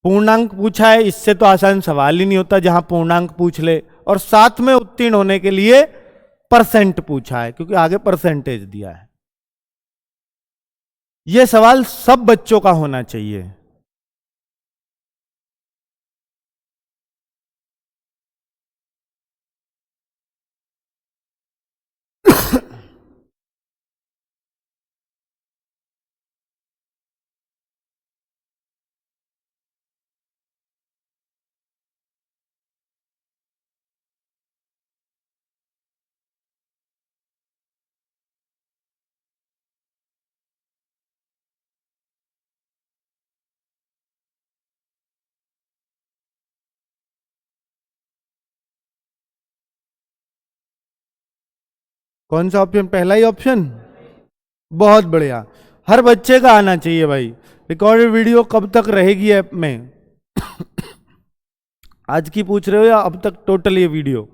पूर्णांक पूछा है, इससे तो आसान सवाल ही नहीं होता जहां पूर्णांक पूछ ले, और साथ में उत्तीर्ण होने के लिए परसेंट पूछा है, क्योंकि आगे परसेंटेज दिया है। यह सवाल सब बच्चों का होना चाहिए। कौन सा ऑप्शन? पहला ही ऑप्शन, बहुत बढ़िया। हर बच्चे का आना चाहिए भाई। रिकॉर्डेड वीडियो कब तक रहेगी ऐप में? आज की पूछ रहे हो या अब तक टोटल ये वीडियो?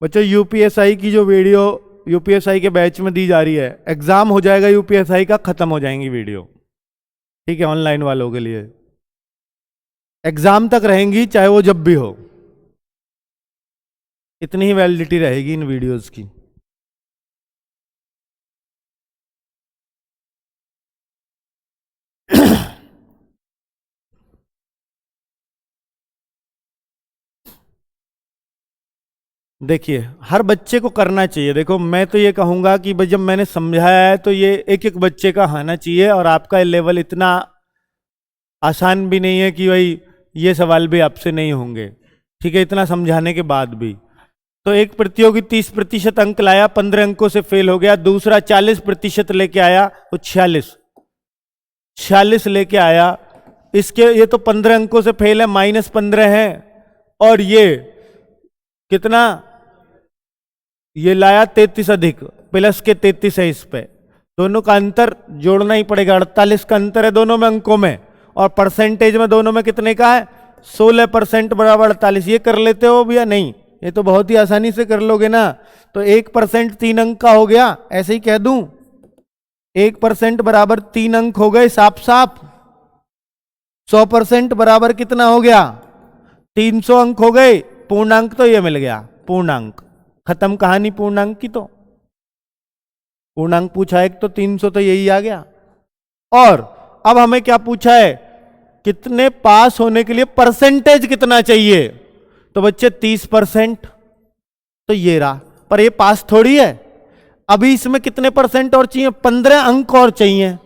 बच्चों यूपीएसआई की जो वीडियो यूपीएसआई के बैच में दी जा रही है, एग्जाम हो जाएगा यूपीएसआई का, खत्म हो जाएंगी वीडियो, ठीक है, ऑनलाइन वालों के लिए एग्जाम तक रहेंगी, चाहे वो जब भी हो, इतनी ही वैलिडिटी रहेगी इन वीडियोस की। देखिए हर बच्चे को करना चाहिए। देखो मैं तो ये कहूंगा कि भाई जब मैंने समझाया है तो ये एक एक बच्चे का आना चाहिए, और आपका लेवल इतना आसान भी नहीं है कि भाई ये सवाल भी आपसे नहीं होंगे, ठीक है, इतना समझाने के बाद भी। तो एक प्रतियोगी 30% अंक लाया, 15 अंकों से फेल हो गया। दूसरा 40% लेके आया, वो 46 लेके आया। इसके ये तो 15 अंकों से फेल है, -15 है, और ये कितना, ये लाया 33 अधिक, प्लस के 33 है इस पे, दोनों का अंतर जोड़ना ही पड़ेगा, 48 का अंतर है दोनों में अंकों में, और परसेंटेज में दोनों में कितने का है? 16% बराबर 48। ये कर लेते हो भैया? नहीं, ये तो बहुत ही आसानी से कर लोगे ना। तो 1% 3 अंक का हो गया, ऐसे ही कह दूं, 1% बराबर 3 अंक हो गए साफ साफ। 100% बराबर कितना हो गया? 300 अंक हो गए। पूर्णांक तो ये मिल गया, पूर्णांक, खत्म कहानी पूर्णांक की। तो पूर्णांक पूछा है तो 300 तो यही आ गया। और अब हमें क्या पूछा है? कितने पास होने के लिए परसेंटेज कितना चाहिए? तो बच्चे 30%, तो ये रहा, पर ये पास थोड़ी है। अभी इसमें कितने परसेंट और चाहिए? 15 अंक और चाहिए।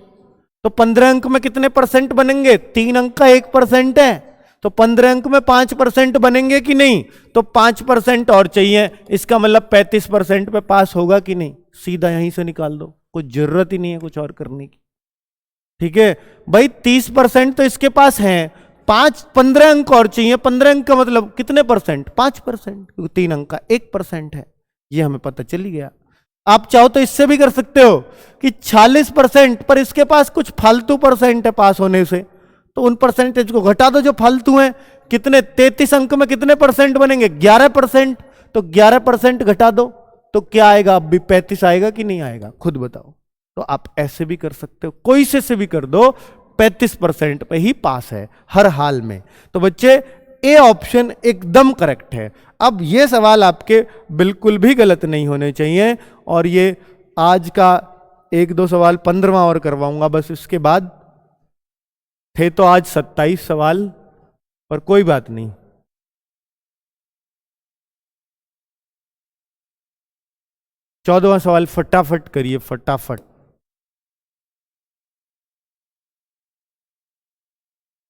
तो 15 अंक में कितने परसेंट बनेंगे? 3 अंक का 1% है, तो 15 अंक में 5% बनेंगे कि नहीं? तो 5% और चाहिए, इसका मतलब 35% पे पास होगा कि नहीं? सीधा यहीं से निकाल दो, कुछ जरूरत ही नहीं है कुछ और करने की, ठीक है भाई। 30% तो इसके पास है, 15 अंक और चाहिए। 15 अंक का मतलब कितने परसेंट? 5%, क्योंकि 3 अंक का 1% है, ये हमें पता चल ही गया। आप चाहो तो इससे भी कर सकते हो कि 40%, पर इसके पास कुछ फालतू परसेंट है पास होने से, तो उन परसेंटेज को घटा दो जो फालतू हैं। कितने? 33 अंक में कितने परसेंट बनेंगे? 11%, तो 11% घटा दो तो क्या आएगा? अब भी 35 आएगा कि नहीं आएगा? खुद बताओ। तो आप ऐसे भी कर सकते हो, कोई से भी कर दो, 35% पे ही पास है हर हाल में। तो बच्चे ए ऑप्शन एकदम करेक्ट है। अब ये सवाल आपके बिल्कुल भी गलत नहीं होने चाहिए, और ये आज का एक दो सवाल 15वां और करवाऊंगा बस, इसके बाद थे तो आज 27 सवाल, पर कोई बात नहीं। चौदहवां सवाल फटाफट करिए, फटाफट।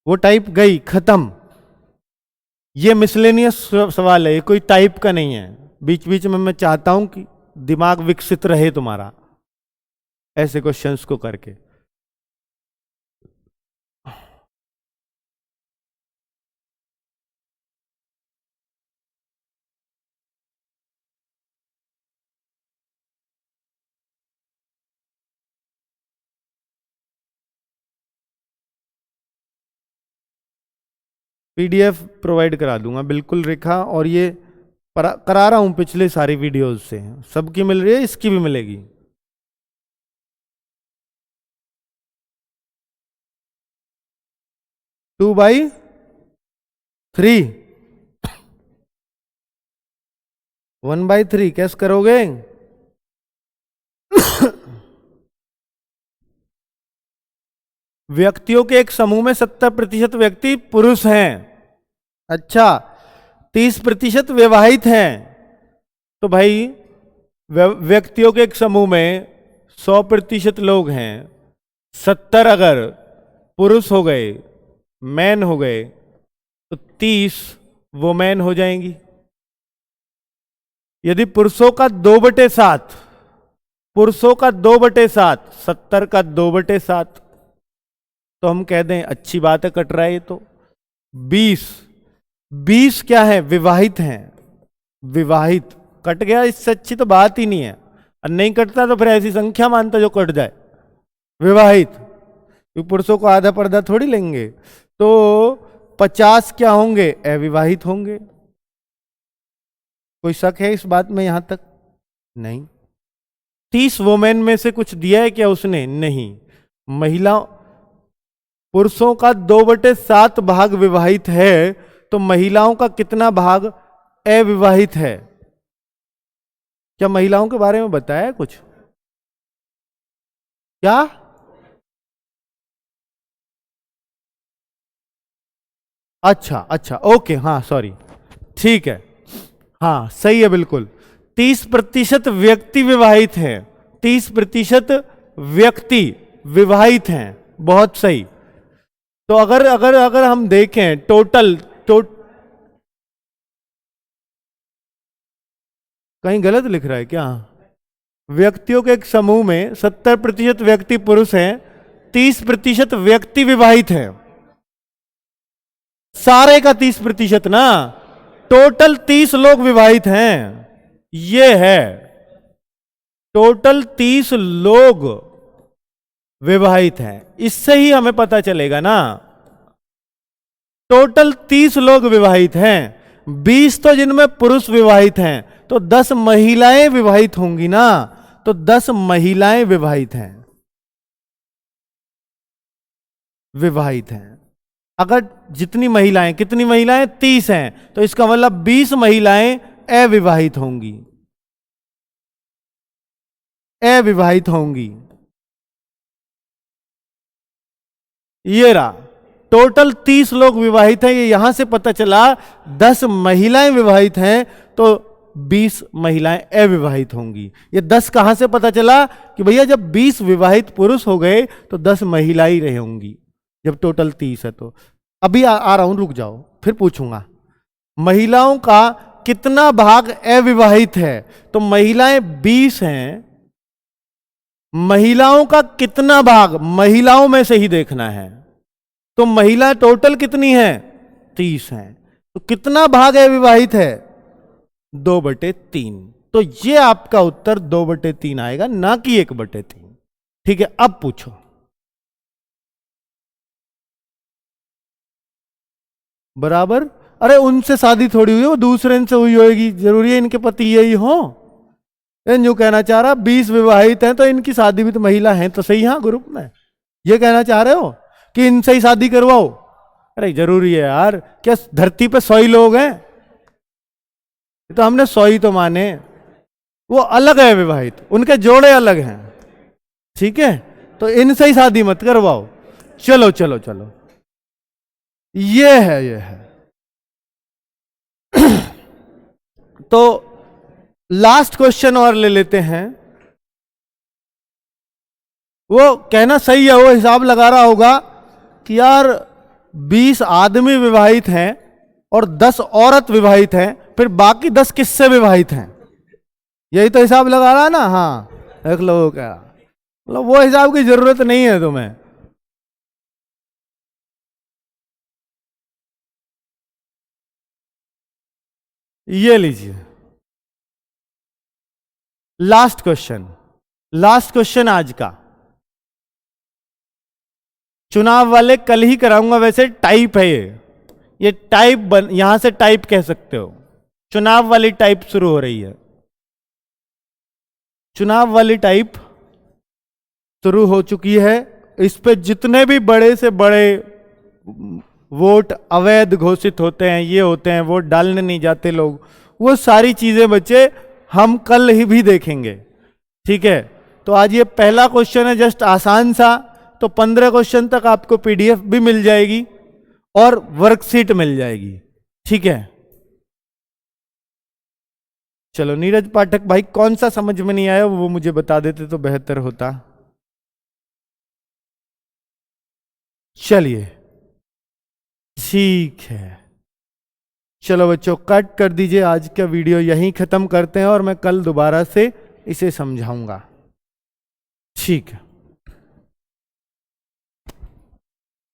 वो टाइप गई, खत्म। ये मिसलेनियस सवाल है, ये कोई टाइप का नहीं है। बीच बीच में मैं चाहता हूं कि दिमाग विकसित रहे तुम्हारा ऐसे क्वेश्चंस को करके। पीडीएफ प्रोवाइड करा दूंगा बिल्कुल रेखा, और ये करा रहा हूं पिछले सारी वीडियोस से, सबकी मिल रही है, इसकी भी मिलेगी। 2/3, 1/3 कैसे करोगे? व्यक्तियों के एक समूह में 70% व्यक्ति पुरुष हैं। अच्छा, 30% विवाहित हैं। तो भाई व्यक्तियों के एक समूह में 100% लोग हैं, 70 अगर पुरुष हो गए, मैन हो गए, तो 30 वोमेन हो जाएंगी। यदि पुरुषों का 2/7, पुरुषों का 2/7, 70 का 2/7, तो हम कह दें अच्छी बात है, कट रहा है ये तो। 20 क्या है? विवाहित हैं। विवाहित कट गया, इससे अच्छी तो बात ही नहीं है। और नहीं कटता तो फिर ऐसी संख्या मानता जो कट जाए। विवाहित, पुरुषों को आधा पर्दा थोड़ी लेंगे। तो 50 क्या होंगे? अविवाहित होंगे। कोई शक है इस बात में यहां तक? नहीं। 30 वोमेन में से कुछ दिया है क्या उसने? नहीं। महिला, पुरुषों का 2/7 भाग विवाहित है, तो महिलाओं का कितना भाग अविवाहित है? क्या महिलाओं के बारे में बताया है कुछ? क्या? अच्छा, ओके, हाँ सॉरी, ठीक है, हाँ सही है बिल्कुल। 30% व्यक्ति विवाहित हैं, 30% व्यक्ति विवाहित हैं, बहुत सही। तो अगर अगर अगर हम देखें टोटल, कहीं गलत लिख रहा है क्या? व्यक्तियों के एक समूह में 70% व्यक्ति पुरुष हैं, 30% व्यक्ति विवाहित हैं। सारे का 30% ना, टोटल 30 लोग विवाहित हैं। ये है टोटल 30 लोग विवाहित हैं। इससे ही हमें पता चलेगा ना, टोटल 30 लोग विवाहित हैं। 20 तो जिनमें पुरुष विवाहित हैं, तो 10 महिलाएं विवाहित होंगी ना, तो 10 महिलाएं विवाहित हैं, विवाहित हैं। अगर जितनी महिलाएं, कितनी महिलाएं? 30 हैं, तो इसका मतलब 20 महिलाएं अविवाहित होंगी, अविवाहित होंगी। ये रहा, टोटल 30 लोग विवाहित हैं, ये यहां से पता चला। 10 महिलाएं विवाहित हैं, तो 20 महिलाएं अविवाहित होंगी। ये 10 कहां से पता चला? कि भैया जब 20 विवाहित पुरुष हो गए, तो 10 महिलाएं ही रही होंगी, जब टोटल 30 है। तो अभी आ रहा हूं, रुक जाओ, फिर पूछूंगा। महिलाओं का कितना भाग अविवाहित है? तो महिलाएं 20 हैं, महिलाओं का कितना भाग? महिलाओं में से ही देखना है। तो महिला टोटल कितनी है? 30 हैं, तो कितना भाग अविवाहित है? 2/3। तो ये आपका उत्तर 2/3 आएगा, ना कि 1/3। ठीक है, अब पूछो। बराबर? अरे उनसे शादी थोड़ी हुई, वो दूसरे इनसे हुई होगी, जरूरी है इनके पति यही हो? जो कहना चाह रहा 20 विवाहित हैं, तो इनकी शादी भी तो महिला है तो सही, हाँ ग्रुप में। ये कहना चाह रहे हो कि इनसे ही शादी करवाओ? अरे जरूरी है यार, क्या धरती पे 100 ही लोग हैं? तो हमने 100 ही तो माने, वो अलग है विवाहित, उनके जोड़े अलग हैं। ठीक है, तो इनसे ही शादी मत करवाओ। चलो चलो चलो, ये है। तो लास्ट क्वेश्चन और ले लेते हैं। वो कहना सही है, वो हिसाब लगा रहा होगा कि यार 20 आदमी विवाहित हैं और 10 औरत विवाहित हैं, फिर बाकी 10 किससे विवाहित हैं? यही तो हिसाब लगा रहा है ना। हाँ, देख लो क्या, मतलब वो हिसाब की जरूरत नहीं है तुम्हें। ये लीजिए लास्ट क्वेश्चन, लास्ट क्वेश्चन आज का। चुनाव वाले कल ही कराऊंगा, वैसे टाइप है ये टाइप यहां से टाइप कह सकते हो। चुनाव वाली टाइप शुरू हो रही है, चुनाव वाली टाइप शुरू हो चुकी है। इस पे जितने भी बड़े से बड़े वोट अवैध घोषित होते हैं, ये होते हैं, वोट डालने नहीं जाते लोग, वो सारी चीजें बच्चे हम कल ही भी देखेंगे। ठीक है, तो आज ये पहला क्वेश्चन है, जस्ट आसान सा। तो 15 क्वेश्चन तक आपको पीडीएफ भी मिल जाएगी और वर्कशीट मिल जाएगी। ठीक है, चलो नीरज पाठक भाई, कौन सा समझ में नहीं आया वो मुझे बता देते तो बेहतर होता। चलिए ठीक है, चलो बच्चों कट कर दीजिए, आज का वीडियो यहीं खत्म करते हैं और मैं कल दोबारा से इसे समझाऊंगा। ठीक है।